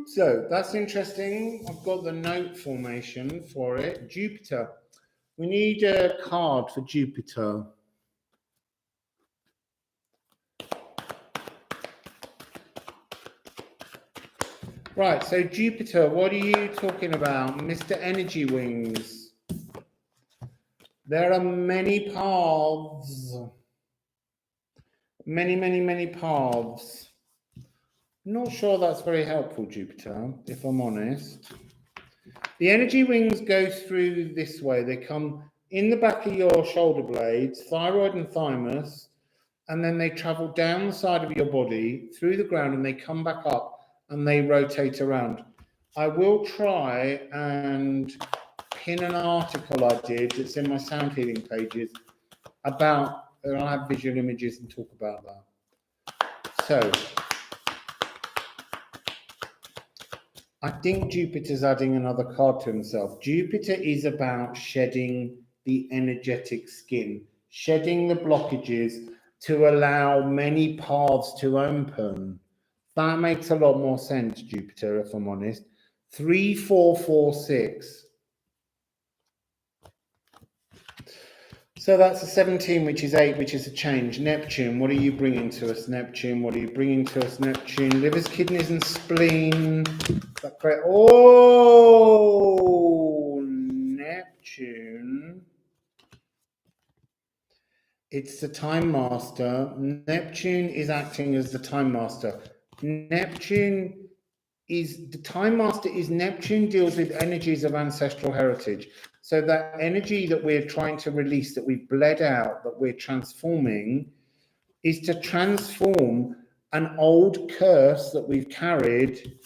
So that's interesting. I've got the note formation for it. Jupiter. We need a card for Jupiter. Right, so Jupiter, what are you talking about? Mr. Energy Wings. There are many paths. Many paths. I'm not sure that's very helpful, Jupiter, if I'm honest. The energy wings go through this way. They come in the back of your shoulder blades, thyroid and thymus, and then they travel down the side of your body, through the ground, and they come back up and they rotate around. I will try and pin an article I did that's in my sound healing pages about, and I'll have visual images and talk about that. So, I think Jupiter's adding another card to himself. Jupiter is about shedding the energetic skin, shedding the blockages to allow many paths to open. That makes a lot more sense, Jupiter, if I'm honest. 3, 4, 4, 6. So that's a 17, which is 8, which is a change. Neptune, what are you bringing to us, Neptune? What are you bringing to us, Neptune? Livers, kidneys, and spleen. Is that correct? Oh, Neptune. It's the time master. Neptune is acting as the time master. Neptune is the time master. Is Neptune deals with energies of ancestral heritage. So that energy that we're trying to release, that we've bled out, that we're transforming, is to transform an old curse that we've carried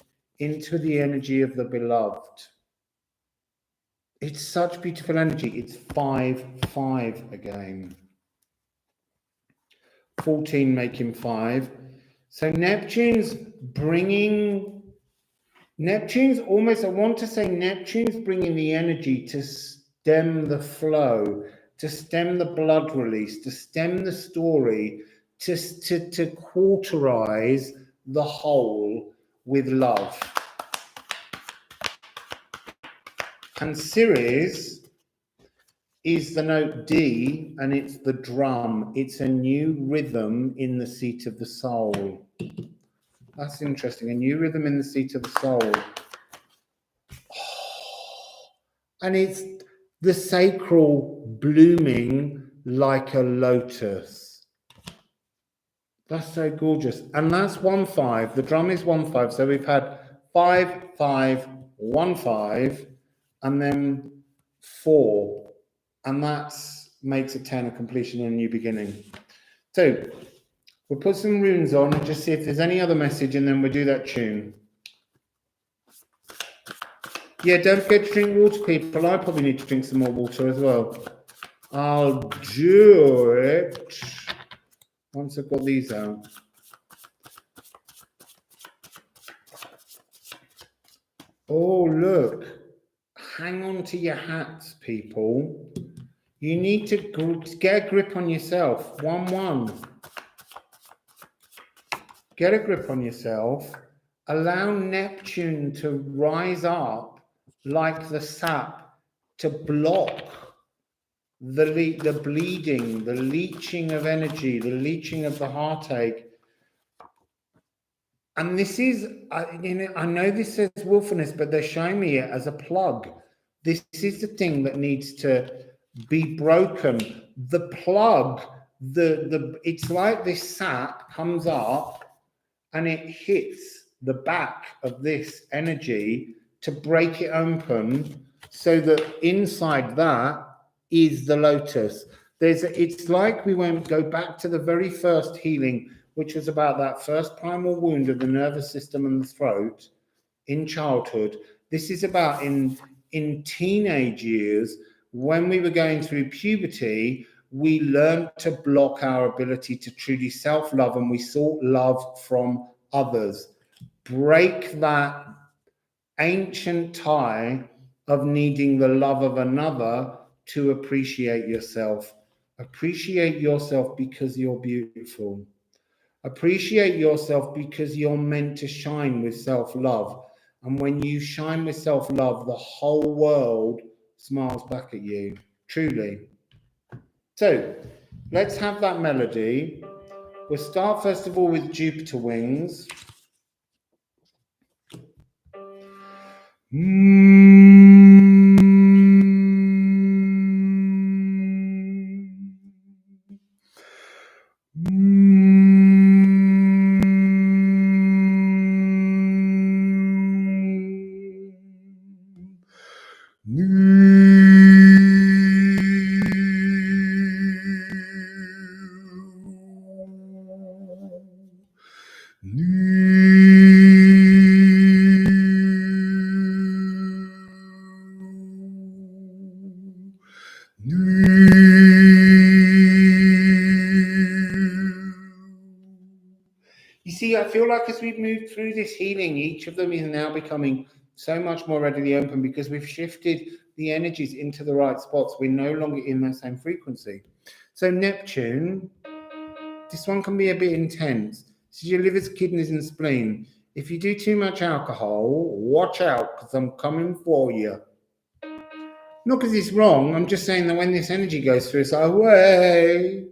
into the energy of the beloved. It's such beautiful energy. It's 5-5 again. 14 making 5. So Neptune's almost, I want to say Neptune's bringing the energy to stem the flow, to stem the blood release, to stem the story, to cauterize the whole with love. And Ceres is the note D, and it's the drum. It's a new rhythm in the seat of the soul. That's interesting. A new rhythm in the seat of the soul. And it's the sacral blooming like a lotus. That's so gorgeous. And that's 1-5. The drum is 1-5. So we've had 5-5, 1-5, and then 4. And that makes a 10, a completion and a new beginning. So we'll put some runes on and just see if there's any other message, and then we'll do that tune. Yeah, don't forget to drink water, people. I probably need to drink some more water as well. I'll do it once I've got these out. Oh, look. Hang on to your hats, people. You need to get a grip on yourself. 1-1. Get a grip on yourself. Allow Neptune to rise up like the sap to block the bleeding, the leaching of energy, the leaching of the heartache. And this is, I know this says willfulness, but they're showing me it as a plug. This is the thing that needs to be broken. The plug, it's like this sap comes up and it hits the back of this energy to break it open, so that inside that is the lotus. It's like we won't go back to the very first healing, which was about that first primal wound of the nervous system and the throat in childhood. This is about in teenage years, when we were going through puberty, we learned to block our ability to truly self-love, and we sought love from others. Break that ancient tie of needing the love of another to appreciate yourself. Appreciate yourself because you're beautiful. Appreciate yourself because you're meant to shine with self-love. And when you shine with self-love, the whole world smiles back at you, truly. So let's have that melody. We'll start first of all with Jupiter wings. You see, I feel like as we've moved through this healing, each of them is now becoming so much more readily open because we've shifted the energies into the right spots. We're no longer in that same frequency. So Neptune, this one can be a bit intense. This is your livers, kidneys, and spleen. If you do too much alcohol, watch out, because I'm coming for you. Not because it's wrong, I'm just saying that when this energy goes through, it's like, away.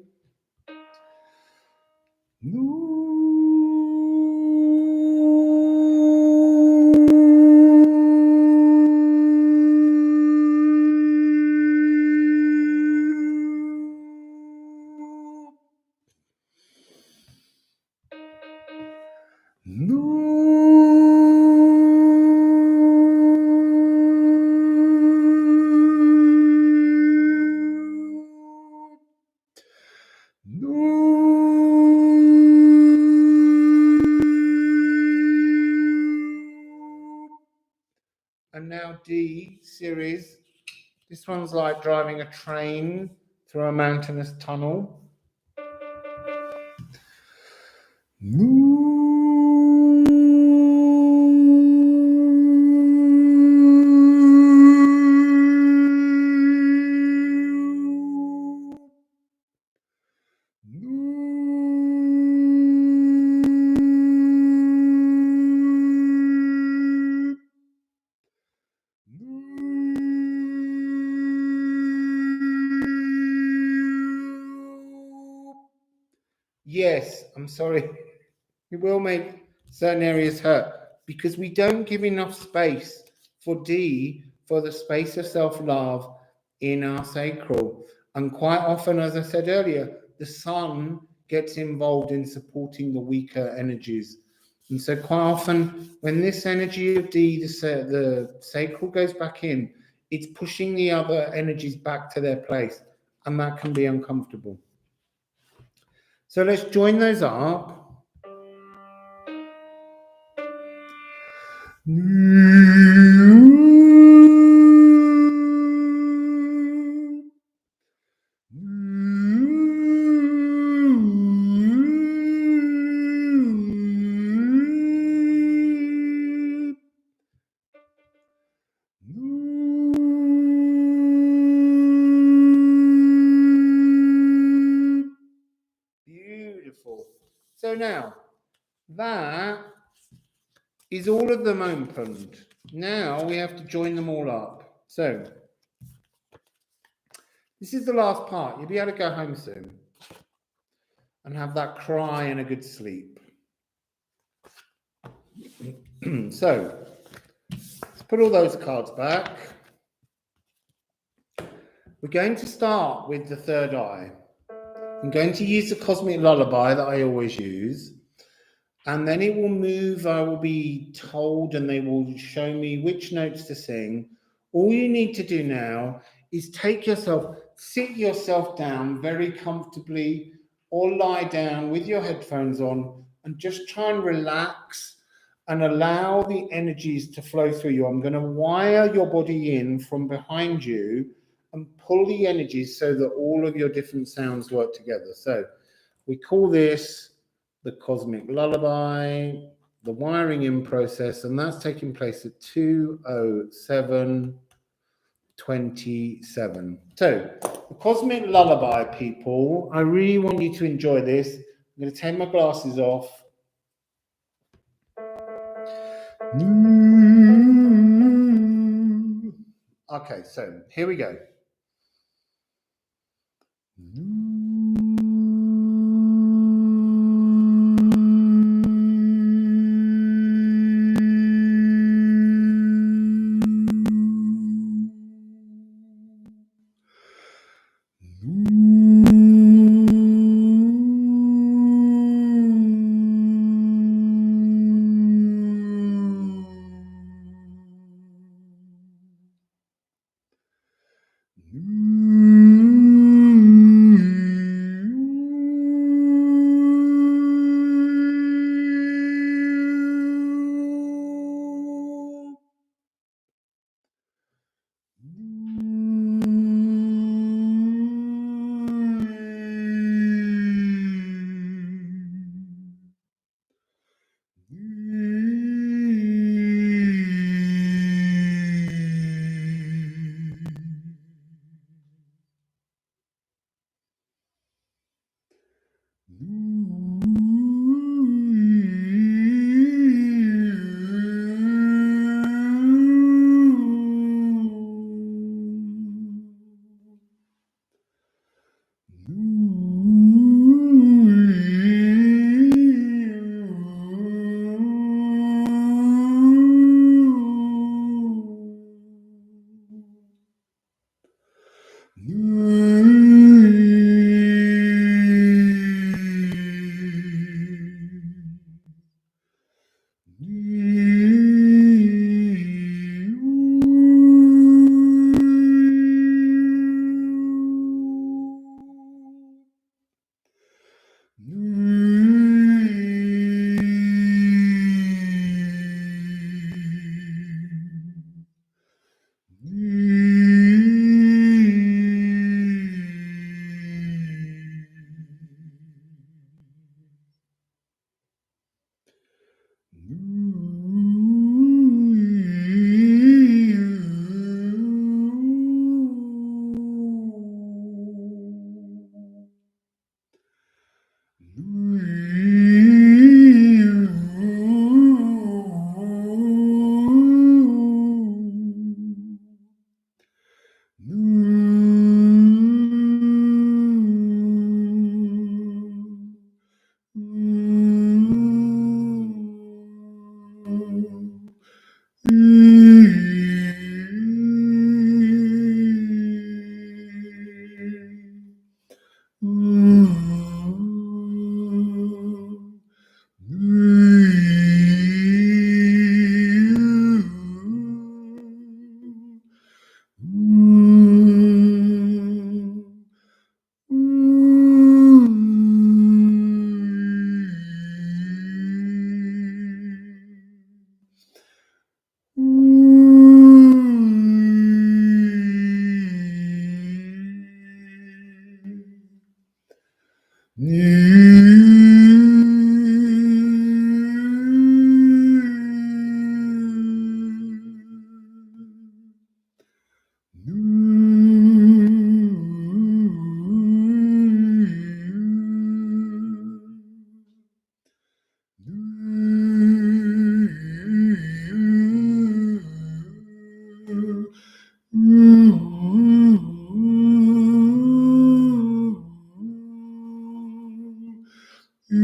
And now D, Ceres. This one's like driving a train through a mountainous tunnel. Yes, I'm sorry. It will make certain areas hurt because we don't give enough space for D, for the space of self-love in our sacral. And quite often, as I said earlier, the sun gets involved in supporting the weaker energies. And so quite often, when this energy of D, the sacral goes back in, it's pushing the other energies back to their place. And that can be uncomfortable. So let's join those up. So now, that is all of them opened. Now we have to join them all up. So, this is the last part. You'll be able to go home soon and have that cry and a good sleep. So, let's put all those cards back. We're going to start with the third eye. I'm going to use the cosmic lullaby that I always use, and then it will move. I will be told, and they will show me which notes to sing. All you need to do now is sit yourself down very comfortably, or lie down with your headphones on, and just try and relax and allow the energies to flow through you. I'm going to wire your body in from behind you and pull the energies so that all of your different sounds work together. So we call this the cosmic lullaby, the wiring in process, and that's taking place at 2:07:27. So the cosmic lullaby, people, I really want you to enjoy this. I'm going to take my glasses off. Okay, so here we go. So,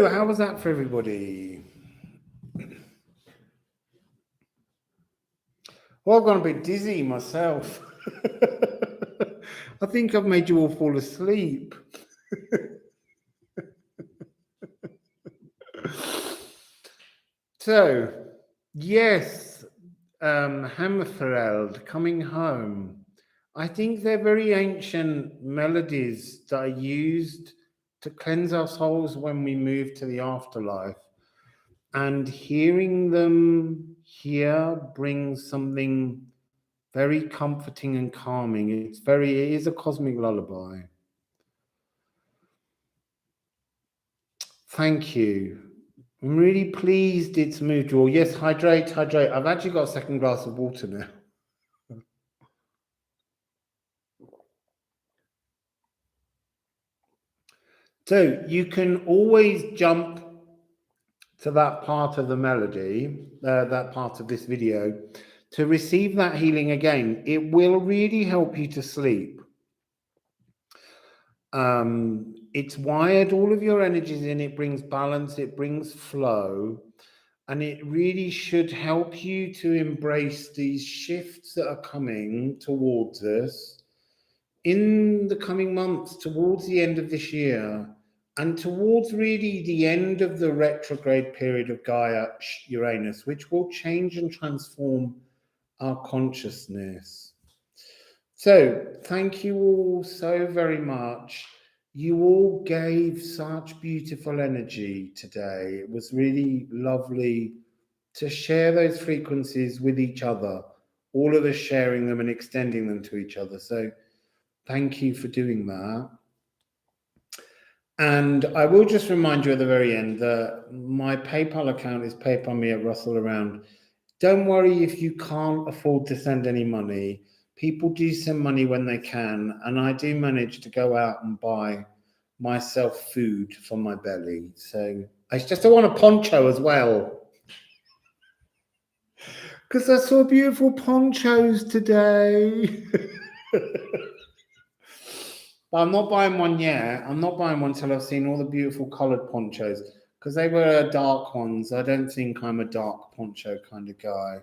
how was that for everybody? Well, I've gone a bit dizzy myself. I think I've made you all fall asleep. So, yes, Hammerfeld, Coming Home. I think they're very ancient melodies that are used to cleanse our souls when we move to the afterlife. And hearing them here brings something very comforting and calming. It is a cosmic lullaby. Thank you. I'm really pleased it's moved you all. Yes, hydrate. I've actually got a second glass of water now. So you can always jump to that part of the melody, that part of this video, to receive that healing again. It will really help you to sleep. It's wired all of your energies in, it brings balance, it brings flow, and it really should help you to embrace these shifts that are coming towards us in the coming months, towards the end of this year, and towards really the end of the retrograde period of Gaia Uranus, which will change and transform our consciousness. So, thank you all so very much. You all gave such beautiful energy today. It was really lovely to share those frequencies with each other, all of us sharing them and extending them to each other. So, Thank you for doing that. And I will just remind you at the very end that my PayPal account is paypalme@russell.around. Don't worry if you can't afford to send any money. People do send money when they can, and I do manage to go out and buy myself food for my belly. So I just want a poncho as well, because I saw beautiful ponchos today. But I'm not buying one yet. I'm not buying one till I've seen all the beautiful coloured ponchos, because they were dark ones. I don't think I'm a dark poncho kind of guy. I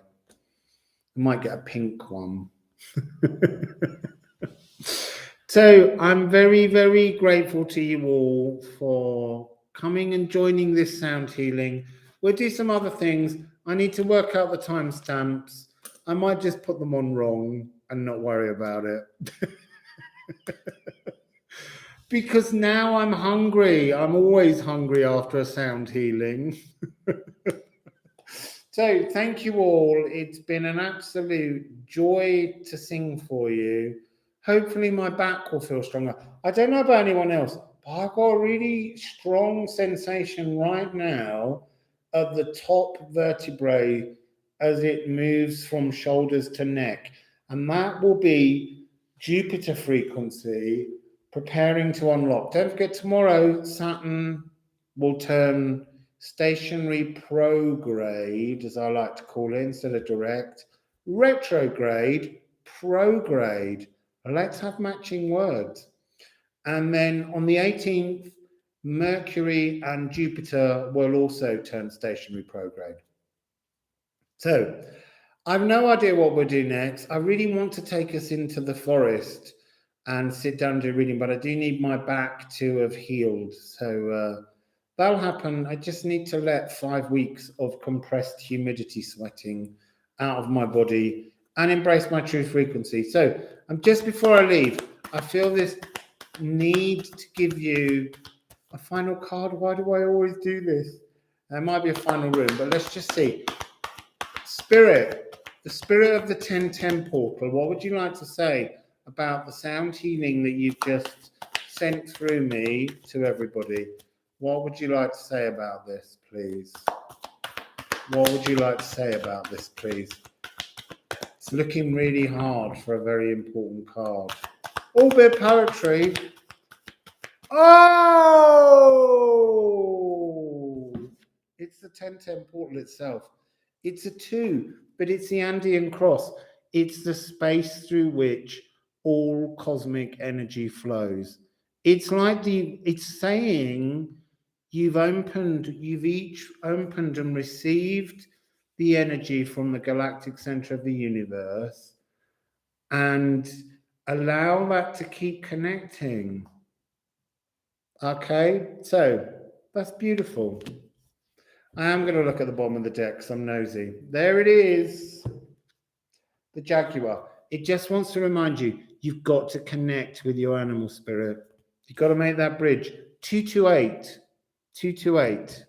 might get a pink one. So I'm very, very grateful to you all for coming and joining this sound healing. We'll do some other things. I need to work out the timestamps. I might just put them on wrong and not worry about it. Because now I'm hungry. I'm always hungry after a sound healing. So thank you all. It's been an absolute joy to sing for you. Hopefully my back will feel stronger. I don't know about anyone else, but I've got a really strong sensation right now at the top vertebrae as it moves from shoulders to neck. And that will be Jupiter frequency preparing to unlock. Don't forget, tomorrow Saturn will turn stationary prograde, as I like to call it, instead of direct, retrograde, prograde. Let's have matching words. And then on the 18th, Mercury and Jupiter will also turn stationary prograde. So I've no idea what we'll do next. I really want to take us into the forest and sit down and do reading, but I do need my back to have healed. So that'll happen. I just need to let 5 weeks of compressed humidity sweating out of my body and embrace my true frequency. So just before I leave, I feel this need to give you a final card. Why do I always do this? There might be a final rune, but let's just see. Spirit, the spirit of the 1010 portal, what would you like to say about the sound healing that you've just sent through me to everybody? What would you like to say about this, please? What would you like to say about this, please? It's looking really hard for a very important card. All bit poetry. Oh! It's the 1010 portal itself. It's a 2, but it's the Andean cross. It's the space through which all cosmic energy flows. It's like it's saying you've each opened and received the energy from the galactic center of the universe, and allow that to keep connecting. Okay, so that's beautiful. I am going to look at the bottom of the deck because I'm nosy. There it is. The Jaguar. It just wants to remind you, you've got to connect with your animal spirit. You've got to make that bridge. 228. 228.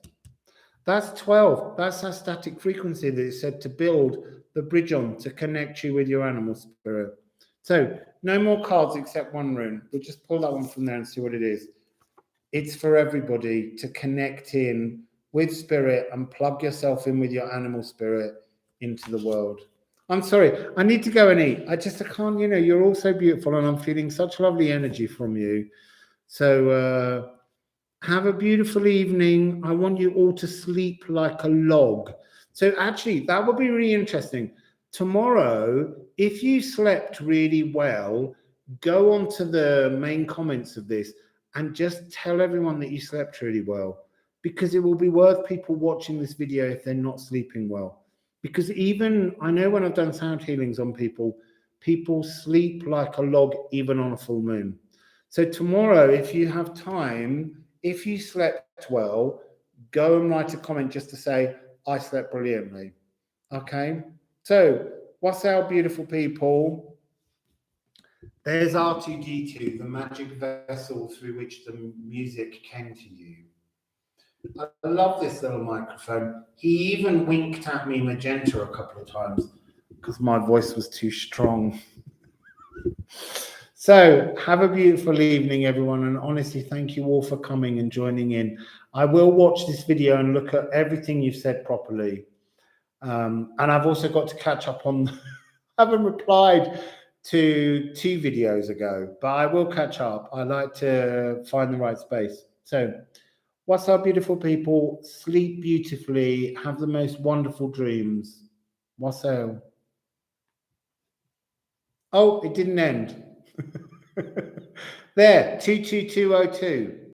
That's 12. That's our static frequency that is said to build the bridge on to connect you with your animal spirit. So no more cards except one rune. We'll just pull that one from there and see what it is. It's for everybody to connect in with spirit and plug yourself in with your animal spirit into the world. I'm sorry, I need to go and eat. I can't, you're all so beautiful and I'm feeling such lovely energy from you. So have a beautiful evening. I want you all to sleep like a log. So actually, that would be really interesting. Tomorrow, if you slept really well, go on to the main comments of this and just tell everyone that you slept really well, because it will be worth people watching this video if they're not sleeping well. Because even, I know when I've done sound healings on people, people sleep like a log even on a full moon. So tomorrow, if you have time, if you slept well, go and write a comment just to say, I slept brilliantly. Okay? So, Wassail Beautiful People. There's R2D2, the magic vessel through which the music came to you. I love this little microphone. He even winked at me magenta a couple of times because my voice was too strong. So have a beautiful evening, everyone. And honestly, thank you all for coming and joining in. I will watch this video and look at everything you've said properly. And I've also got to catch up on, I haven't replied to 2 videos ago, but I will catch up. I like to find the right space. So what's up, beautiful people? Sleep beautifully. Have the most wonderful dreams. Wassail. Oh, it didn't end. There, 22202.